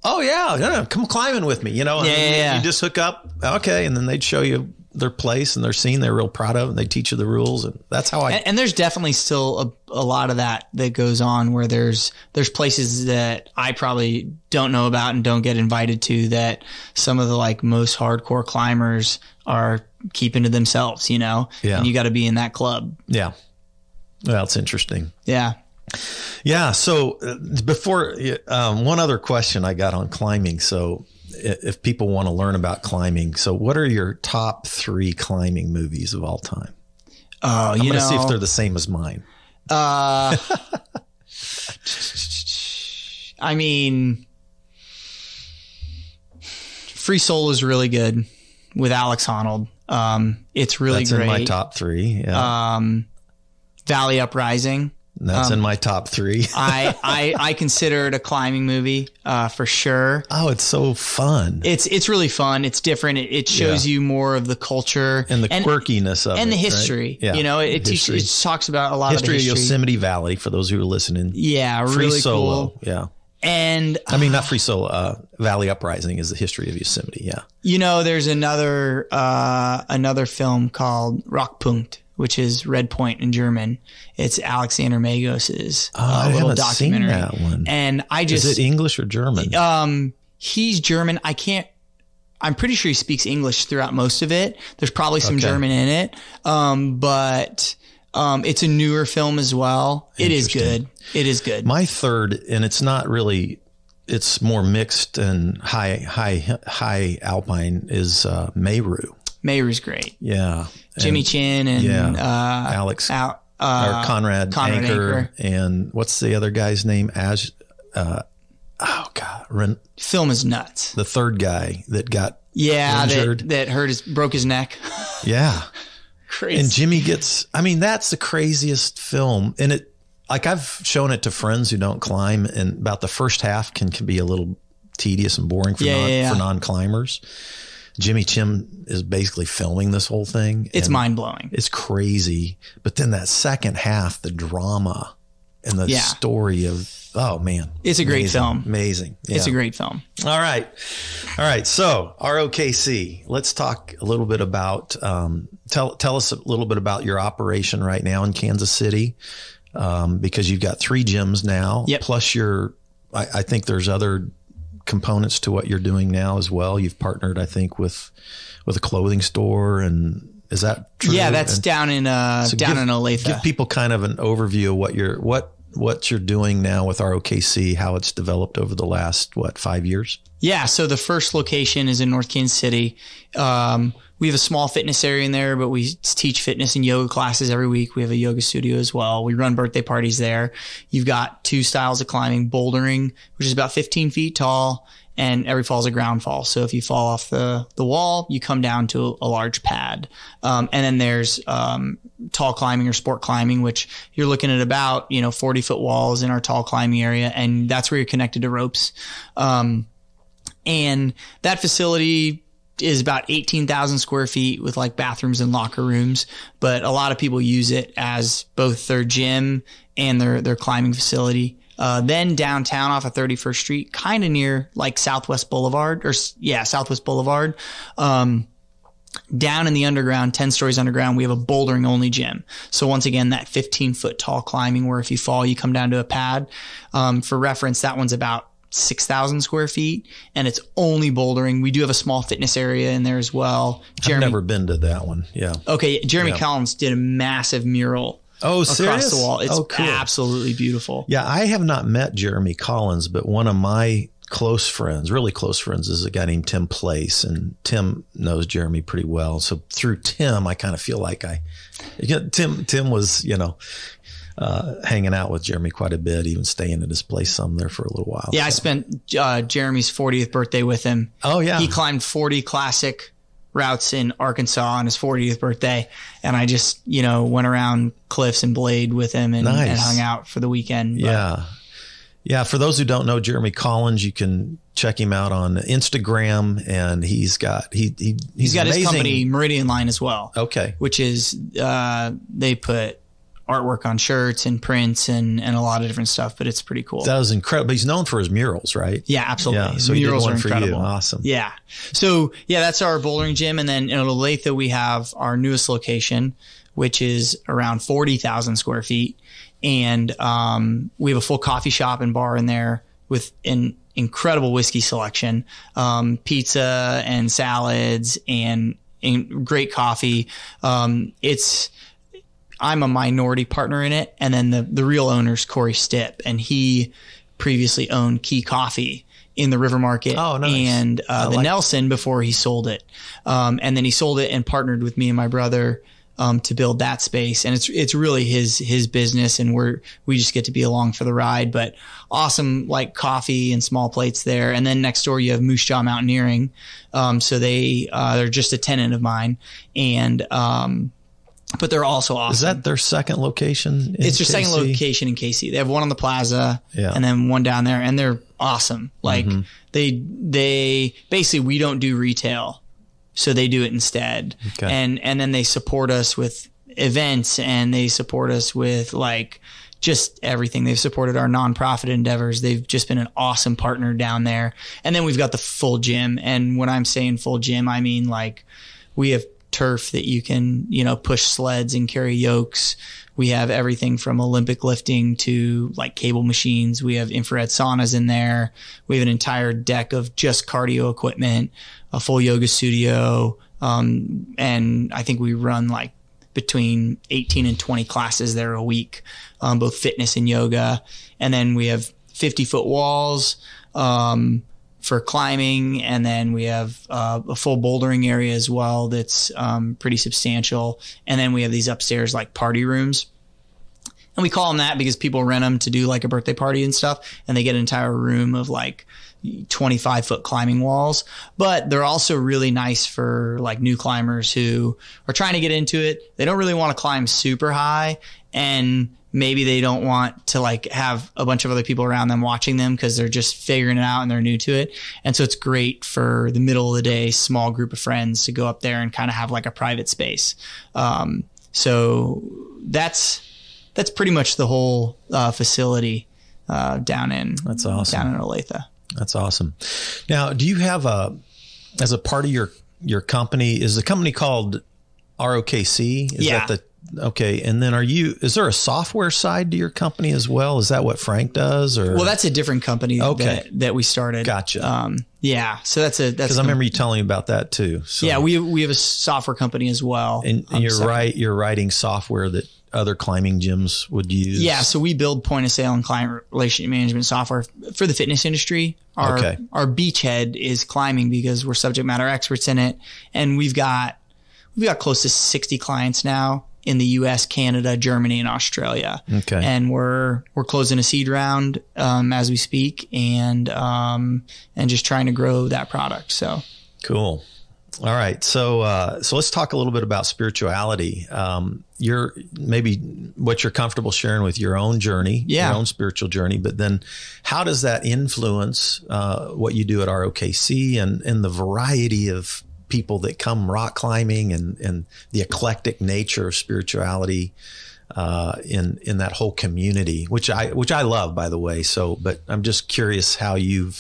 oh yeah, come climbing with me, you just hook up, okay, and then they'd show you their place and their scene they're real proud of, and they teach you the rules, and that's how and there's definitely still a lot of that goes on, where there's places that I probably don't know about and don't get invited to, that some of the most hardcore climbers are keeping to themselves, and you got to be in that club. Yeah. Well, it's interesting. Yeah. Yeah. So before, one other question I got on climbing. So if people want to learn about climbing, so what are your top 3 climbing movies of all time? I'm going to see if they're the same as mine. I mean, Free Soul is really good with Alex Honnold. It's really That's great. in my top 3. Yeah. Valley Uprising. That's in my top 3. I consider it a climbing movie, for sure. Oh, it's so fun. It's really fun. It's different. It shows you more of the culture and the quirkiness of it. And the history. Right? Yeah. You know, it talks about a lot of the history. Of Yosemite Valley, for those who are listening. Yeah, Free really Solo. cool. Yeah. And I mean, not Free Solo. Valley Uprising is the history of Yosemite. Yeah. You know, there's another film called Rockpunkt, which is Red Point in German. It's Alexander Magos's I little haven't documentary. seen that one. And is it English or German? He's German. I'm pretty sure he speaks English throughout most of it. There's probably some German in it. But it's a newer film as well. It is good. It is good. My third, and it's not really, it's more mixed and high alpine, is Meru. Meru's great. Yeah. Jimmy Chin and Alex or Conrad Anker. And what's the other guy's name? Film is nuts. The third guy that got injured. that broke his neck. Yeah. Crazy. And Jimmy that's the craziest film. And I've shown it to friends who don't climb, and about the first half can be a little tedious and boring for non-climbers. Jimmy Chin is basically filming this whole thing. It's mind-blowing. It's crazy. But then that second half, the drama and the story of, oh man. It's a great film. Amazing. Yeah. It's a great film. All right. So RoKC, let's talk a little bit about, tell us a little bit about your operation right now in Kansas City. Because you've got 3 gyms now, plus I think there's other components to what you're doing now as well. You've partnered, I think, with a clothing store, and is that true? Yeah, that's down in Olathe. Give people kind of an overview of what you're doing now with RoKC, how it's developed over the last 5 years. Yeah, so the first location is in North Kansas City. We have a small fitness area in there, but we teach fitness and yoga classes every week. We have a yoga studio as well. We run birthday parties there. You've got 2 styles of climbing: bouldering, which is about 15 feet tall, and every fall is a ground fall. So if you fall off the wall, you come down to a large pad. And then there's tall climbing or sport climbing, which you're looking at about 40-foot walls in our tall climbing area, and that's where you're connected to ropes. And that facility is about 18,000 square feet with like bathrooms and locker rooms, but a lot of people use it as both their gym and their climbing facility. Then downtown off of 31st Street, kind of near like Southwest Boulevard, down in the underground, 10 stories underground, we have a bouldering only gym. So once again, that 15-foot tall climbing where if you fall, you come down to a pad. For reference, that one's about 6,000 square feet, and it's only bouldering. We do have a small fitness area in there as well. I've never been to that one. Yeah. Okay. Jeremy Collins did a massive mural across the wall. It's cool. Absolutely beautiful. Yeah. I have not met Jeremy Collins, but one of my close friends, really close friends, is a guy named Tim Place, and Tim knows Jeremy pretty well. So through Tim, I kind of feel like Tim was, hanging out with Jeremy quite a bit, even staying at his place some there for a little while. Yeah, I spent Jeremy's 40th birthday with him. Oh, yeah. He climbed 40 classic routes in Arkansas on his 40th birthday, and I just, went around cliffs and Blade with him and hung out for the weekend. Yeah. Yeah, for those who don't know Jeremy Collins, you can check him out on Instagram, and he's got his company Meridian Line as well. Okay. Which is they put artwork on shirts and prints and a lot of different stuff, but it's pretty cool. That was incredible. He's known for his murals, right? Yeah, absolutely. Yeah, so the murals he did one are incredible. For you. Awesome. Yeah. So that's our bouldering gym. And then in Olathe, we have our newest location, which is around 40,000 square feet. And we have a full coffee shop and bar in there with an incredible whiskey selection, pizza and salads and great coffee. I'm a minority partner in it. And then the real owner's Corey Stipp, and he previously owned Key Coffee in the River Market and Nelson before he sold it. And then he sold it and partnered with me and my brother to build that space. And it's really his business, and we just get to be along for the ride, but awesome, like coffee and small plates there. And then next door you have Moose Jaw Mountaineering. So they're just a tenant of mine, and, but they're also awesome. Is that their second location? It's their second location in KC. They have one on the plaza and then one down there, and they're awesome. Like they basically, we don't do retail, so they do it instead. Okay. And then they support us with events, and they support us with like just everything. They've supported our nonprofit endeavors. They've just been an awesome partner down there. And then we've got the full gym. And when I'm saying full gym, I mean like we have turf that you can, push sleds and carry yokes. We have everything from Olympic lifting to like cable machines. We have infrared saunas in there. We have an entire deck of just cardio equipment, a full yoga studio. And I think we run like between 18 and 20 classes there a week, both fitness and yoga. And then we have 50-foot walls, for climbing. And then we have a full bouldering area as well that's pretty substantial. And then we have these upstairs like party rooms. And we call them that because people rent them to do like a birthday party and stuff. And they get an entire room of like 25-foot climbing walls. But they're also really nice for like new climbers who are trying to get into it. They don't really want to climb super high, and maybe they don't want to like have a bunch of other people around them watching them because they're just figuring it out and they're new to it. And so it's great for the middle of the day, small group of friends to go up there and kind of have like a private space. So that's pretty much the whole facility down in Olathe. That's awesome. Now, do you have as a part of your company, is the company called RoKC? Is that okay. And then is there a software side to your company as well? Is that what Frank does? Or? Well, that's a different company that we started. Gotcha. Yeah. So because I remember you telling me about that too. So. Yeah. We have a software company as well. And you're right. You're writing software that other climbing gyms would use. Yeah. So we build point of sale and client relationship management software for the fitness industry. Our beachhead is climbing because we're subject matter experts in it. And we've got close to 60 clients now in the US, Canada, Germany, and Australia. Okay. And we're closing a seed round, as we speak, and just trying to grow that product. So cool. All right. So let's talk a little bit about spirituality. Maybe what you're comfortable sharing with your own journey, your own spiritual journey, but then how does that influence, what you do at RoKC and the variety of people that come rock climbing and the eclectic nature of spirituality, in that whole community, which I love, by the way. So, but I'm just curious how your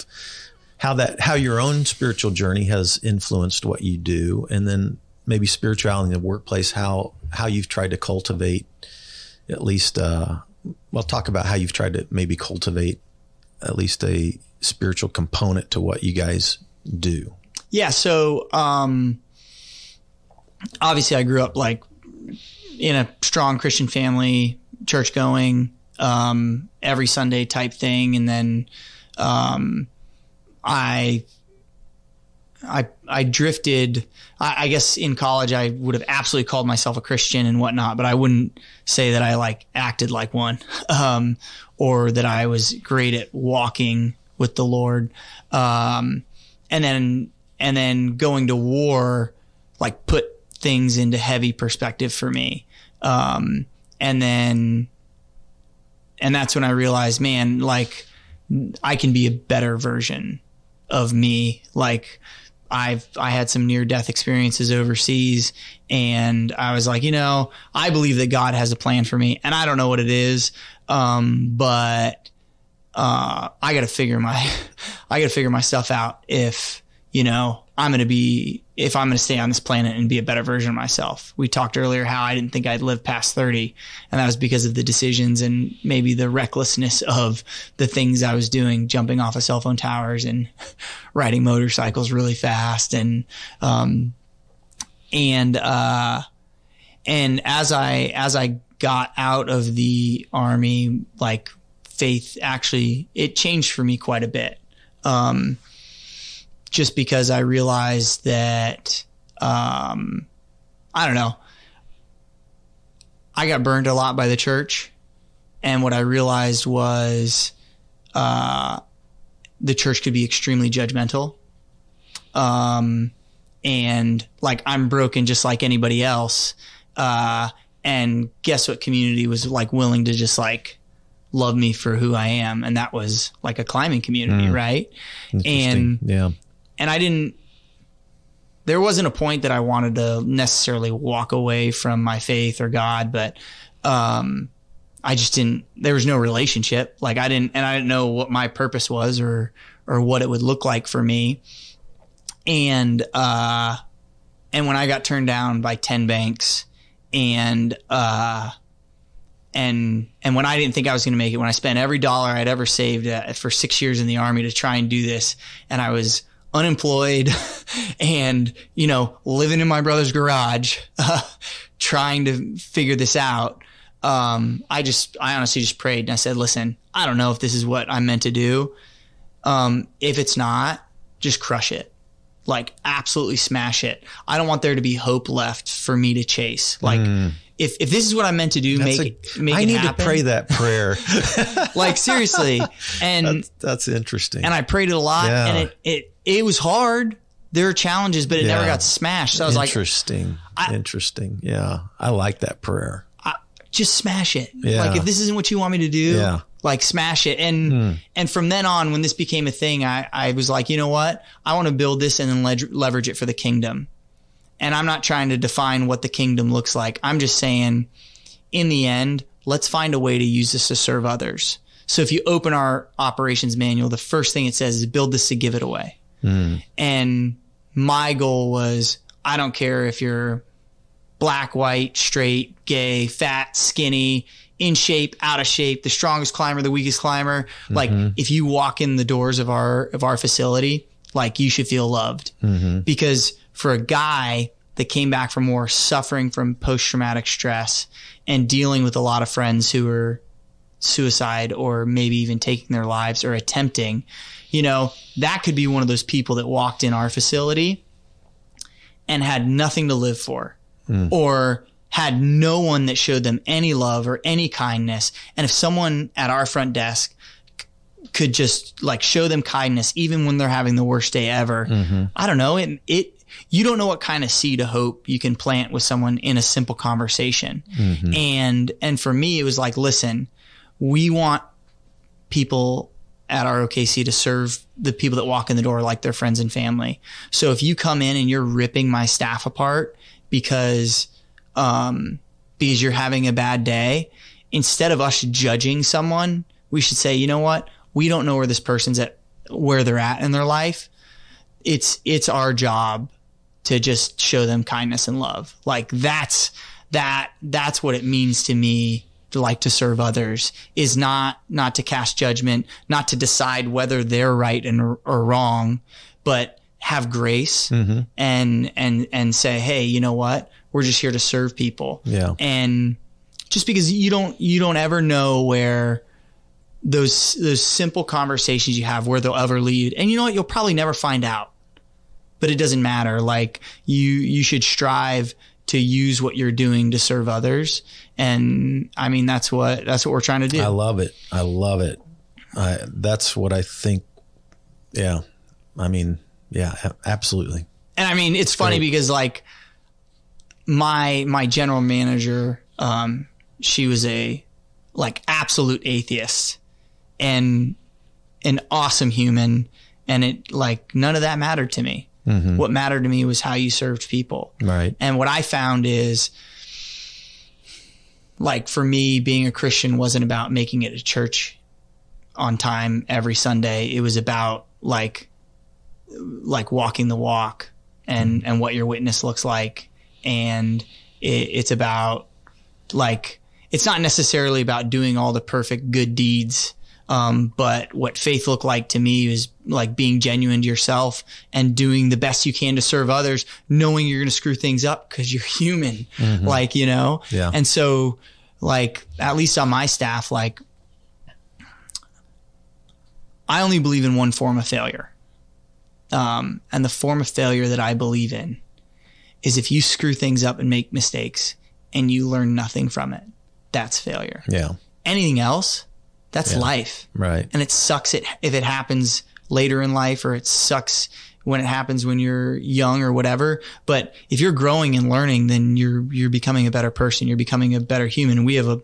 own spiritual journey has influenced what you do, and then maybe spirituality in the workplace, how you've tried to cultivate at least, talk about how you've tried to maybe cultivate at least a spiritual component to what you guys do. Yeah. So, obviously I grew up like in a strong Christian family, church going, every Sunday type thing. And then, I drifted, I guess in college I would have absolutely called myself a Christian and whatnot, but I wouldn't say that I like acted like one, or that I was great at walking with the Lord. And then going to war, like put things into heavy perspective for me. And that's when I realized, man, like I can be a better version of me. Like I had some near death experiences overseas, and I was like, I believe that God has a plan for me, and I don't know what it is. But I got to figure my stuff out if I'm going to stay on this planet and be a better version of myself. We talked earlier how I didn't think I'd live past 30, and that was because of the decisions and maybe the recklessness of the things I was doing, jumping off of cell phone towers and riding motorcycles really fast. And as I got out of the Army, like faith actually, it changed for me quite a bit. Just because I realized that, I don't know, I got burned a lot by the church. And what I realized was the church could be extremely judgmental. And like, I'm broken just like anybody else. And guess what community was like willing to just like love me for who I am? And that was like a climbing community, right? And there wasn't a point that I wanted to necessarily walk away from my faith or God, but I just didn't, there was no relationship. Like I didn't know what my purpose was or what it would look like for me. And when I got turned down by 10 banks and when I didn't think I was going to make it, when I spent every dollar I'd ever saved for 6 years in the Army to try and do this, and I was unemployed and, you know, living in my brother's garage, trying to figure this out. I honestly just prayed and I said, listen, I don't know if this is what I'm meant to do. If it's not, just crush it. Like absolutely smash it. I don't want there to be hope left for me to chase. Like if this is what I'm meant to do, make it happen. I need to pray that prayer. Like seriously. And that's interesting. And I prayed it a lot, and it was hard. There were challenges, but it never got smashed. So I was interesting. Yeah. I like that prayer. Just smash it. Yeah. Like if this isn't what you want me to do, like smash it. And from then on, when this became a thing, I was like, you know what? I want to build this and then leverage it for the kingdom. And I'm not trying to define what the kingdom looks like. I'm just saying, in the end, let's find a way to use this to serve others. So if you open our operations manual, the first thing it says is build this to give it away. And my goal was, I don't care if you're black, white, straight, gay, fat, skinny, in shape, out of shape, the strongest climber, the weakest climber. Like if you walk in the doors of our facility, like you should feel loved. Because for a guy that came back from war, suffering from post-traumatic stress and dealing with a lot of friends who were suicide or maybe even taking their lives or attempting, you know, that could be one of those people that walked in our facility and had nothing to live for. Or had no one that showed them any love or any kindness. And if someone at our front desk could just like show them kindness, even when they're having the worst day ever, I don't know, you don't know what kind of seed of hope you can plant with someone in a simple conversation. And for me, it was like, listen, we want people at our RoKC to serve the people that walk in the door like their friends and family. So if you come in and you're ripping my staff apart because you're having a bad day, instead of us judging someone, we should say, you know what? We don't know where this person's at, where they're at in their life. It's our job to just show them kindness and love. Like that's what it means to me to like to serve others, is not to cast judgment, not to decide whether they're right or wrong, but have grace and say, hey, you know what? We're just here to serve people. Yeah. And just because you don't ever know where those simple conversations you have, where they'll ever lead. And you know what? You'll probably never find out, but it doesn't matter. Like you should strive to use what you're doing to serve others. And I mean, that's what we're trying to do. I love it. That's what I think. Yeah. I mean, yeah, absolutely. And I mean, it's funny because like my general manager, she was a like absolute atheist and an awesome human. And it like, none of that mattered to me. What mattered to me was how you served people. Right. And what I found is like, for me, being a Christian wasn't about making it to church on time every Sunday. It was about like walking the walk and what your witness looks like. And it's about like, it's not necessarily about doing all the perfect good deeds. But what faith looked like to me is like being genuine to yourself and doing the best you can to serve others, knowing you're going to screw things up because you're human, like, you know? Yeah. And so like, at least on my staff, like I only believe in one form of failure. And the form of failure that I believe in is if you screw things up and make mistakes and you learn nothing from it, that's failure. Yeah. Anything else, that's life. Right. And it sucks if it happens later in life, or it sucks when it happens when you're young or whatever. But if you're growing and learning, then you're becoming a better person. You're becoming a better human. We have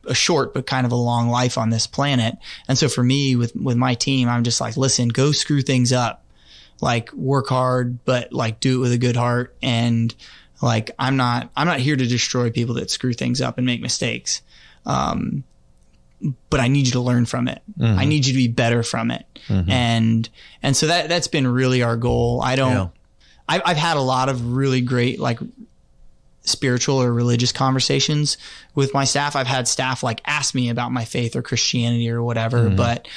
a short but kind of a long life on this planet. And so for me with my team, I'm just like, listen, go screw things up. Like, work hard, but like do it with a good heart. And like, I'm not here to destroy people that screw things up and make mistakes. But I need you to learn from it. Mm-hmm. I need you to be better from it. Mm-hmm. And so that's been really our goal. I've had a lot of really great, like, spiritual or religious conversations with my staff. I've had staff like ask me about my faith or Christianity or whatever, mm-hmm. but,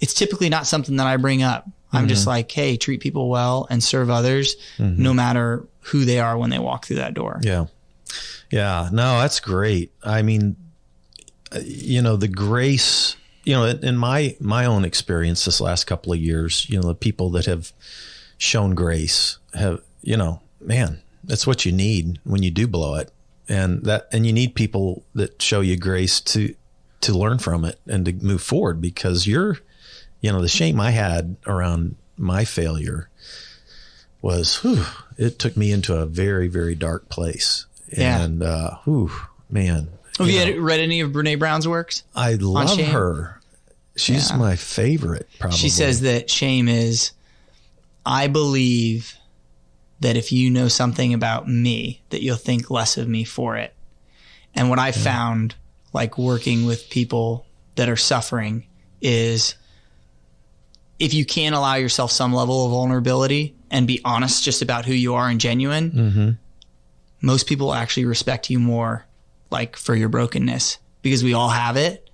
it's typically not something that I bring up. I'm mm-hmm. just like, hey, treat people well and serve others, mm-hmm. no matter who they are when they walk through that door. Yeah. Yeah. No, that's great. I mean, the grace, in my own experience this last couple of years, the people that have shown grace have, man, that's what you need when you do blow it. And you need people that show you grace to learn from it and to move forward, because the shame I had around my failure was, it took me into a very, very dark place. Yeah. And, man. Have you read any of Brene Brown's works? I love her. She's my favorite, probably. She says that shame is, I believe that if you know something about me, that you'll think less of me for it. And what I found, like, working with people that are suffering, is if you can't allow yourself some level of vulnerability and be honest just about who you are and genuine, mm-hmm. most people actually respect you more, like, for your brokenness, because we all have it.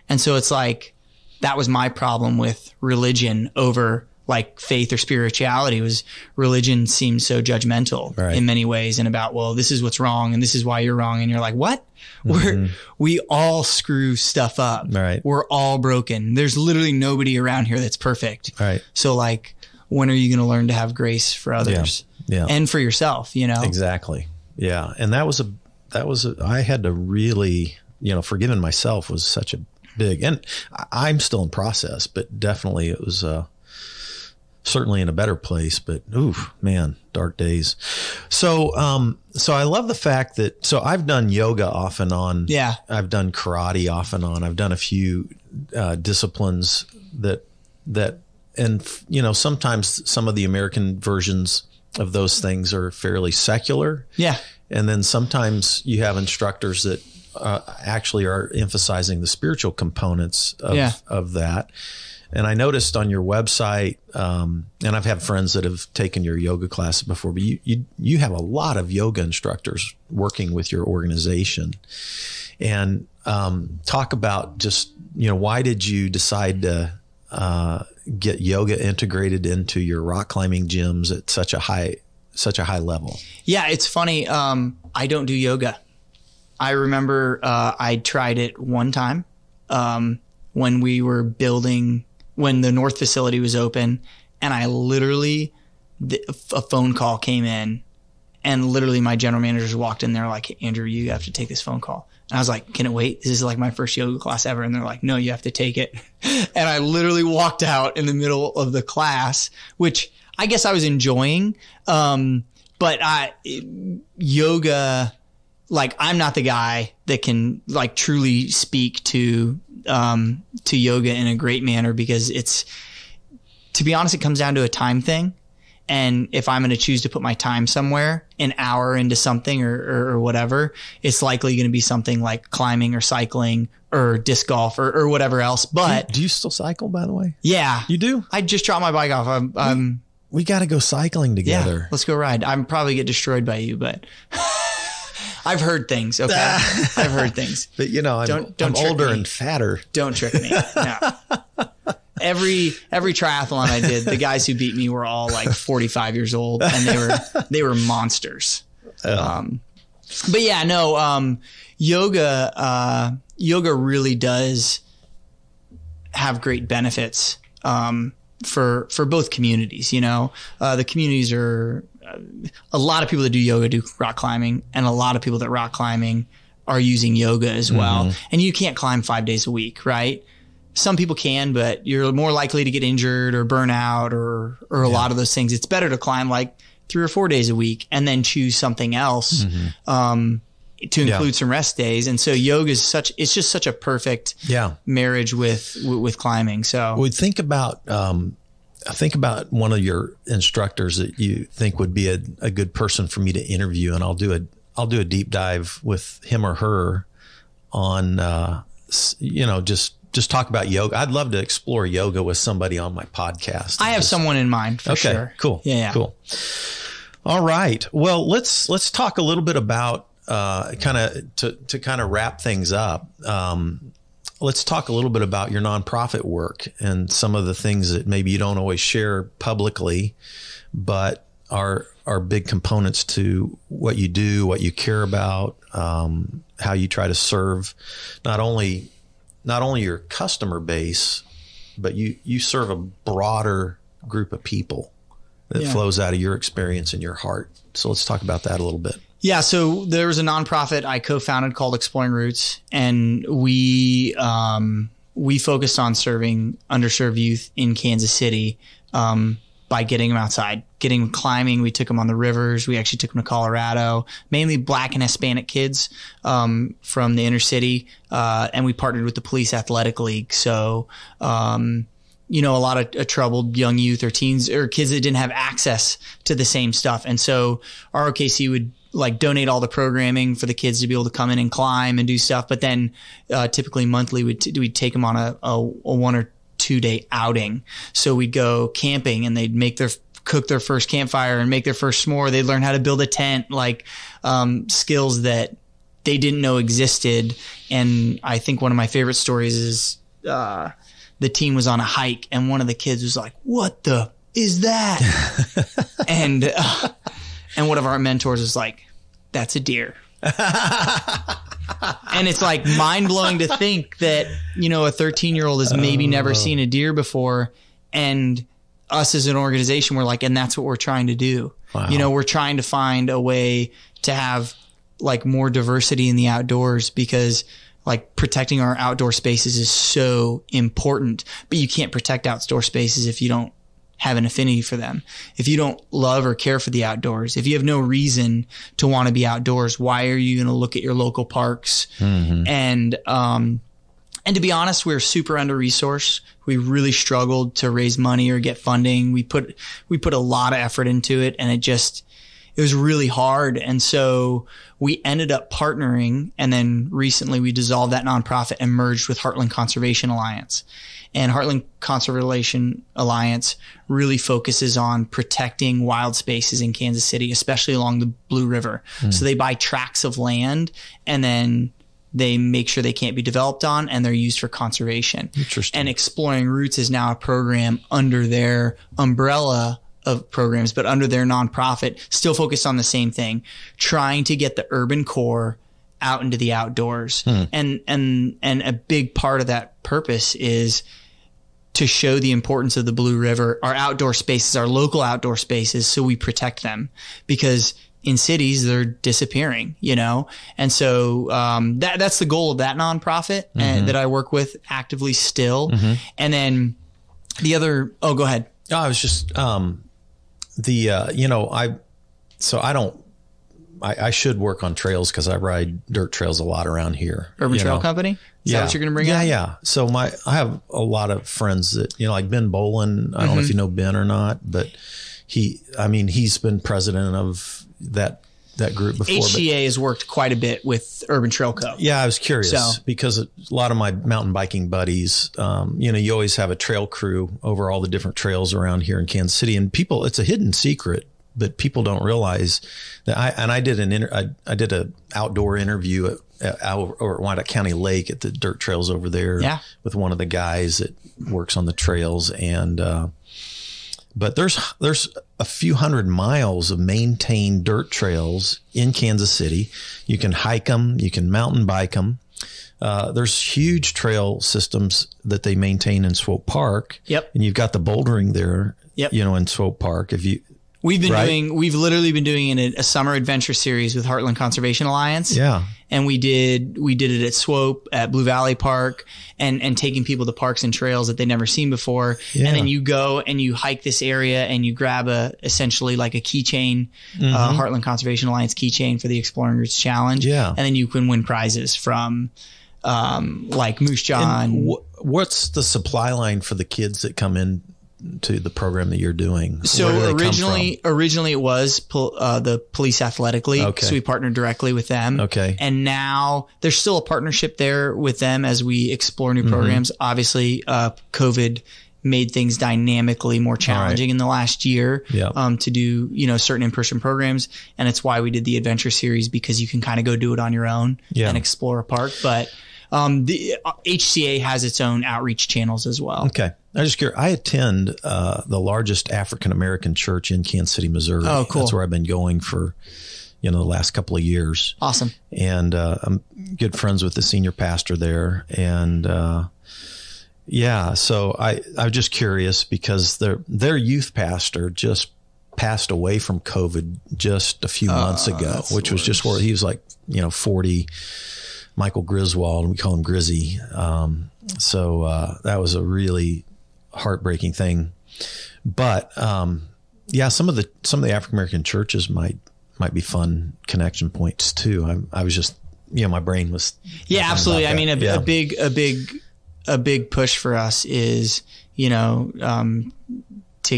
And so it's like, that was my problem with religion over like faith or spirituality. Was religion seemed so judgmental in many ways, and about, well, this is what's wrong and this is why you're wrong. And you're like, what? Mm-hmm. We all screw stuff up. Right. We're all broken. There's literally nobody around here that's perfect. Right. So like, when are you going to learn to have grace for others and for yourself, Exactly. Yeah. And I had to really, forgiving myself was such a big, and I'm still in process, but definitely it was, certainly in a better place, but man, dark days. So I love the fact that, so I've done yoga off and on. Yeah. I've done karate off and on. I've done a few, disciplines that, and sometimes some of the American versions of those things are fairly secular. Yeah. And then sometimes you have instructors that actually are emphasizing the spiritual components of that. And I noticed on your website, and I've had friends that have taken your yoga classes before, but you have a lot of yoga instructors working with your organization. And talk about just, why did you decide to get yoga integrated into your rock climbing gyms at such a high level? Yeah, it's funny. I don't do yoga. I remember I tried it one time when we were when the North facility was open, and I literally, a phone call came in, and literally my general managers walked in there like, hey, Andrew, you have to take this phone call. And I was like, can it wait? This is like my first yoga class ever. And they're like, no, you have to take it. And I literally walked out in the middle of the class, which I guess I was enjoying. But yoga, like, I'm not the guy that can like truly speak to yoga in a great manner, because to be honest, it comes down to a time thing. And if I'm going to choose to put my time somewhere, an hour into something or whatever, it's likely going to be something like climbing or cycling or disc golf or whatever else. But do you still cycle, by the way? Yeah. You do? I just dropped my bike off. We got to go cycling together. Yeah, let's go ride. I'm probably get destroyed by you, but I've heard things. Okay. I've heard things. But I'm older and fatter. Don't trick me. No. Every triathlon I did, the guys who beat me were all like 45 years old, and they were monsters. But yeah, no, yoga really does have great benefits, for both communities. The communities are a lot of people that do yoga do rock climbing, and a lot of people that rock climbing are using yoga as well. And you can't climb 5 days a week, right? Some people can, but you're more likely to get injured or burn out or a lot of those things. It's better to climb like 3 or 4 days a week and then choose something else to include some rest days. And so yoga is it's just such a perfect marriage with climbing. So we think about one of your instructors that you think would be a good person for me to interview, and I'll do a deep dive with him or her on, just talk about yoga. I'd love to explore yoga with somebody on my podcast. I have someone in mind for sure. Cool. Yeah. Cool. All right. Well, let's talk a little bit about, to kind of wrap things up. Let's talk a little bit about your nonprofit work and some of the things that maybe you don't always share publicly, but are big components to what you do, what you care about, how you try to serve not only your customer base, but you serve a broader group of people that flows out of your experience and your heart. So let's talk about that a little bit. Yeah. So there was a nonprofit I co-founded called Exploring Roots, and we focused on serving underserved youth in Kansas City, by getting them outside, getting them climbing. We took them on the rivers. We actually took them to Colorado, mainly Black and Hispanic kids from the inner city. And we partnered with the Police Athletic League. So, a lot of troubled young youth or teens or kids that didn't have access to the same stuff. And so RoKC would donate all the programming for the kids to be able to come in and climb and do stuff. But then typically monthly, we'd take them on a 1 or 2 day outing. So we'd go camping, and they'd cook their first campfire and make their first s'more. They'd learn how to build a tent, skills that they didn't know existed. And I think one of my favorite stories is, the team was on a hike, and one of the kids was like, "What the is that?" and one of our mentors was like, "That's a deer." And it's mind blowing to think that, a 13-year-old has maybe never seen a deer before. And us as an organization, we're and that's what we're trying to do. Wow. We're trying to find a way to have more diversity in the outdoors, because protecting our outdoor spaces is so important, but you can't protect outdoor spaces if you don't have an affinity for them. If you don't love or care for the outdoors, if you have no reason to want to be outdoors, why are you going to look at your local parks? And to be honest, we're super under-resourced. We really struggled to raise money or get funding. We put a lot of effort into it, and it was really hard. And so we ended up partnering, and then recently we dissolved that nonprofit and merged with Heartland Conservation Alliance. And Heartland Conservation Alliance really focuses on protecting wild spaces in Kansas City, especially along the Blue River. So they buy tracts of land, and then they make sure they can't be developed on, and they're used for conservation. Interesting. And Exploring Roots is now a program under their umbrella of programs, but under their nonprofit, still focused on the same thing, trying to get the urban core out into the outdoors. And a big part of that purpose is to show the importance of the Blue River, our outdoor spaces, our local outdoor spaces, so we protect them, because in cities they're disappearing, And so that's the goal of that nonprofit and that I work with actively still. And then the other, go ahead. Oh, I was just I should work on trails, because I ride dirt trails a lot around here. Urban Trail Company? Is that what you're going to bring up? Yeah. So I have a lot of friends that, like Ben Bolin. I don't know if you know Ben or not, but he's been president of that group before. HCA has worked quite a bit with Urban Trail Co. Yeah, I was curious because a lot of my mountain biking buddies, you always have a trail crew over all the different trails around here in Kansas City, and it's a hidden secret, but people don't realize that I did an outdoor interview over at Wyandotte County Lake at the dirt trails over there with one of the guys that works on the trails. And, but there's a few hundred miles of maintained dirt trails in Kansas City. You can hike them, you can mountain bike them. There's huge trail systems that they maintain in Swope Park. Yep. And you've got the bouldering there, yep. in Swope Park. If We've literally been doing a summer adventure series with Heartland Conservation Alliance. Yeah. And we did it at Swope, at Blue Valley Park, and taking people to parks and trails that they'd never seen before. Yeah. And then you go and you hike this area and you grab essentially like a keychain, Heartland Conservation Alliance keychain for the Exploring Roots Challenge. Yeah. And then you can win prizes from, like Moose Jaw. What's the supply line for the kids that come in to the program that you're doing? So originally it was the Police Athletic League. Okay. So we partnered directly with them. Okay. And now there's still a partnership there with them as we explore new programs. Obviously, COVID made things dynamically more challenging in the last year to do, certain in-person programs. And it's why we did the adventure series, because you can kind of go do it on your own and explore a park. But the HCA has its own outreach channels as well. Okay. I'm just curious. I attend the largest African-American church in Kansas City, Missouri. Oh, cool. That's where I've been going for, the last couple of years. Awesome. And I'm good friends with the senior pastor there. And so I'm just curious because their youth pastor just passed away from COVID just a few months ago, which was just where he was like, 40, Michael Griswold, we call him Grizzy. So that was a really heartbreaking thing. But some of the African American churches might be fun connection points too. I was just my brain was absolutely. I mean a big push for us is to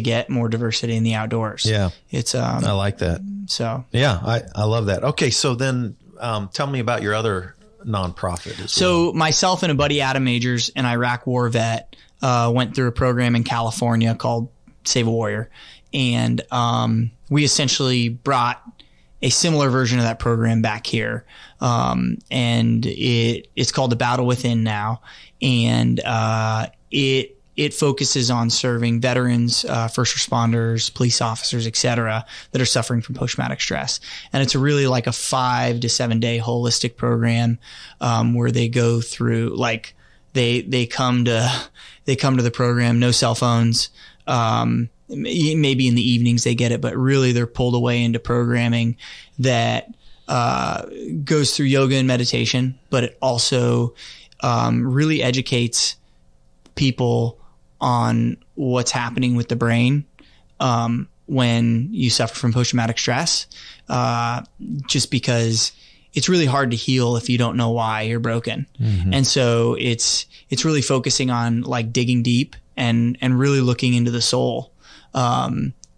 get more diversity in the outdoors. Yeah, it's I like that. So I love that. Okay, so then tell me about your other nonprofit. So myself and a buddy, Adam Majors, an Iraq war vet, went through a program in California called Save a Warrior. And we essentially brought a similar version of that program back here. And it's called The Battle Within now. And it focuses on serving veterans, first responders, police officers, et cetera, that are suffering from post-traumatic stress. And it's really like a 5 to 7 day holistic program, where they go through, like they come to the program, no cell phones. Maybe in the evenings they get it, but really they're pulled away into programming that, goes through yoga and meditation, but it also, really educates people on what's happening with the brain when you suffer from post-traumatic stress, just because it's really hard to heal if you don't know why you're broken. Mm-hmm. And so it's really focusing on like digging deep and really looking into the soul,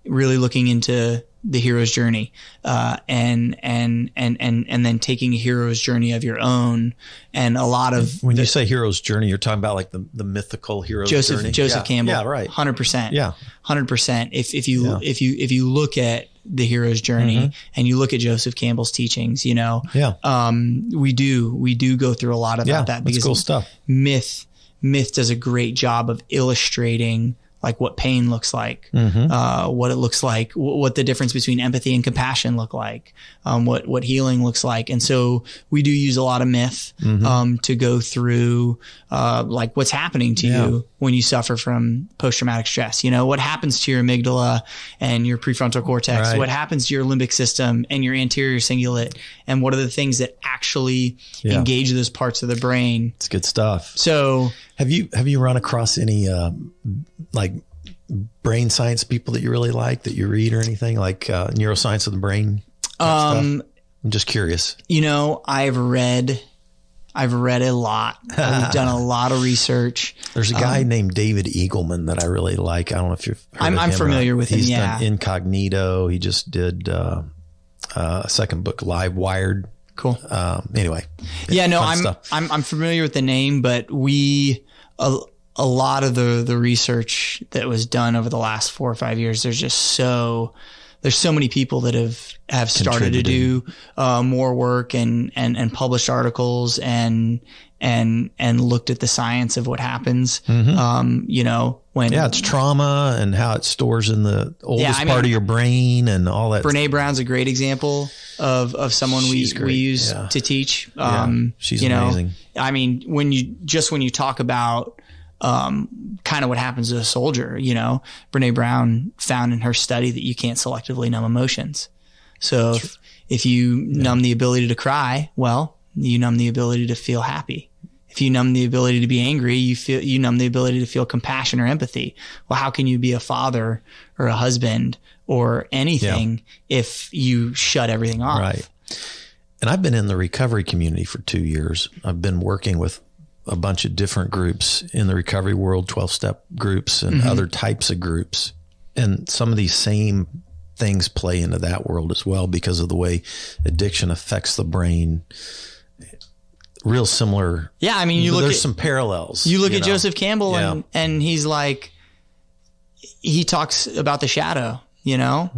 really looking into the hero's journey, and then taking a hero's journey of your own. And a lot of when you say hero's journey, you're talking about like the mythical hero's journey. Joseph Campbell. Yeah, right. 100%. Yeah. 100%. If you look at the hero's journey and you look at Joseph Campbell's teachings, we do go through a lot about that, because cool stuff. Myth does a great job of illustrating like what pain looks like, what it looks like, what the difference between empathy and compassion look like, what healing looks like. And so we do use a lot of myth, to go through, like what's happening to you when you suffer from post-traumatic stress. What happens to your amygdala and your prefrontal cortex, what happens to your limbic system and your anterior cingulate, and what are the things that actually engage those parts of the brain. It's good stuff. So have you run across any, like brain science people that you really like, that you read or anything, like neuroscience of the brain? I'm just curious. I've read a lot. I've done a lot of research. There's a guy named David Eagleman that I really like. I don't know if you've heard of him. I'm familiar with him. He's done Incognito. He just did a second book, Live Wired. Cool. Anyway. I'm familiar with the name, but a lot of the research that was done over the last 4 or 5 years, there's so many people that have started to do more work and published articles and looked at the science of what happens. When it's trauma and how it stores in the oldest part of your brain and all that. Brene Brown's a great example of someone we use to teach. She's amazing. I mean, when you talk about kind of what happens to a soldier. You know, Brene Brown found in her study that you can't selectively numb emotions. So if you numb the ability to cry, well, you numb the ability to feel happy. If you numb the ability to be angry, you numb the ability to feel compassion or empathy. Well, how can you be a father or a husband or anything if you shut everything off? Right. And I've been in the recovery community for 2 years. I've been working with a bunch of different groups in the recovery world, 12-step groups and other types of groups. And some of these same things play into that world as well because of the way addiction affects the brain. Real similar. Yeah, I mean, there's some parallels. You look at Joseph Campbell and he's like, he talks about the shadow, you know,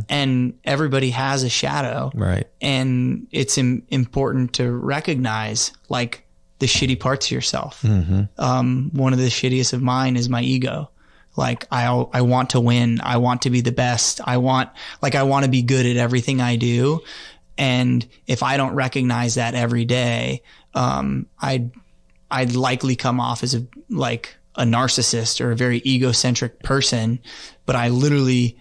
and everybody has a shadow. Right. And it's important to recognize like the shitty parts of yourself. One of the shittiest of mine is my ego. Like I want to win. I want to be the best. I want to be good at everything I do. And if I don't recognize that every day, I'd likely come off as a narcissist or a very egocentric person, but I literally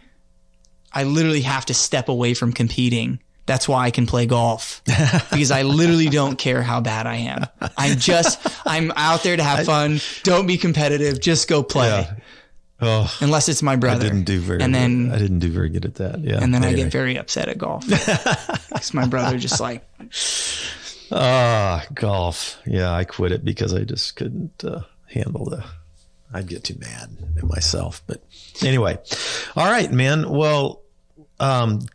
have to step away from competing. That's why I can play golf, because I literally don't care how bad I am. I'm out there to have fun. Don't be competitive. Just go play. Yeah. Oh, unless it's my brother. I didn't do very good at that. Yeah. And then I get very upset at golf because my brother just like, golf. Yeah. I quit it because I just couldn't handle I'd get too mad at myself. But anyway, all right, man. Well,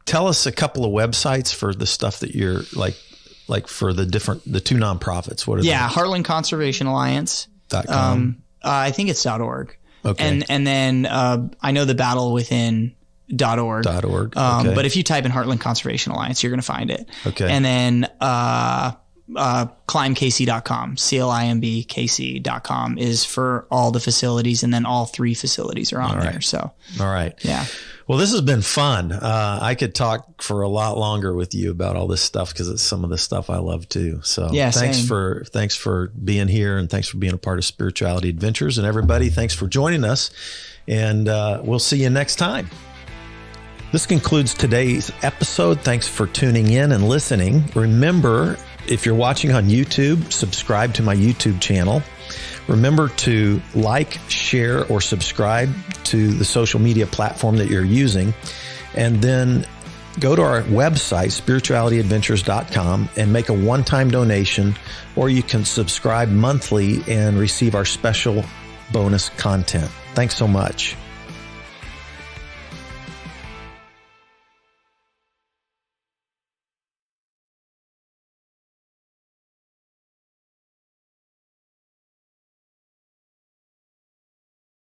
tell us a couple of websites for the stuff that you're like for the two nonprofits. What are they? Heartland Conservation Alliance.com. I think it's .org. Okay. And then I know the Battle Within .org. .org. Okay. But if you type in Heartland Conservation Alliance, you're going to find it. Okay. And then climbkc.com, CLIMBKC.com is for all the facilities, and then all 3 facilities are on there. So, all right. Yeah. Well, this has been fun. I could talk for a lot longer with you about all this stuff because it's some of the stuff I love too. So thanks for being here, and thanks for being a part of Spirituality Adventures. And everybody, thanks for joining us, and we'll see you next time. This concludes today's episode. Thanks for tuning in and listening. Remember, if you're watching on YouTube, subscribe to my YouTube channel. Remember to like, share, or subscribe to the social media platform that you're using. And then go to our website, spiritualityadventures.com, and make a one-time donation, or you can subscribe monthly and receive our special bonus content. Thanks so much.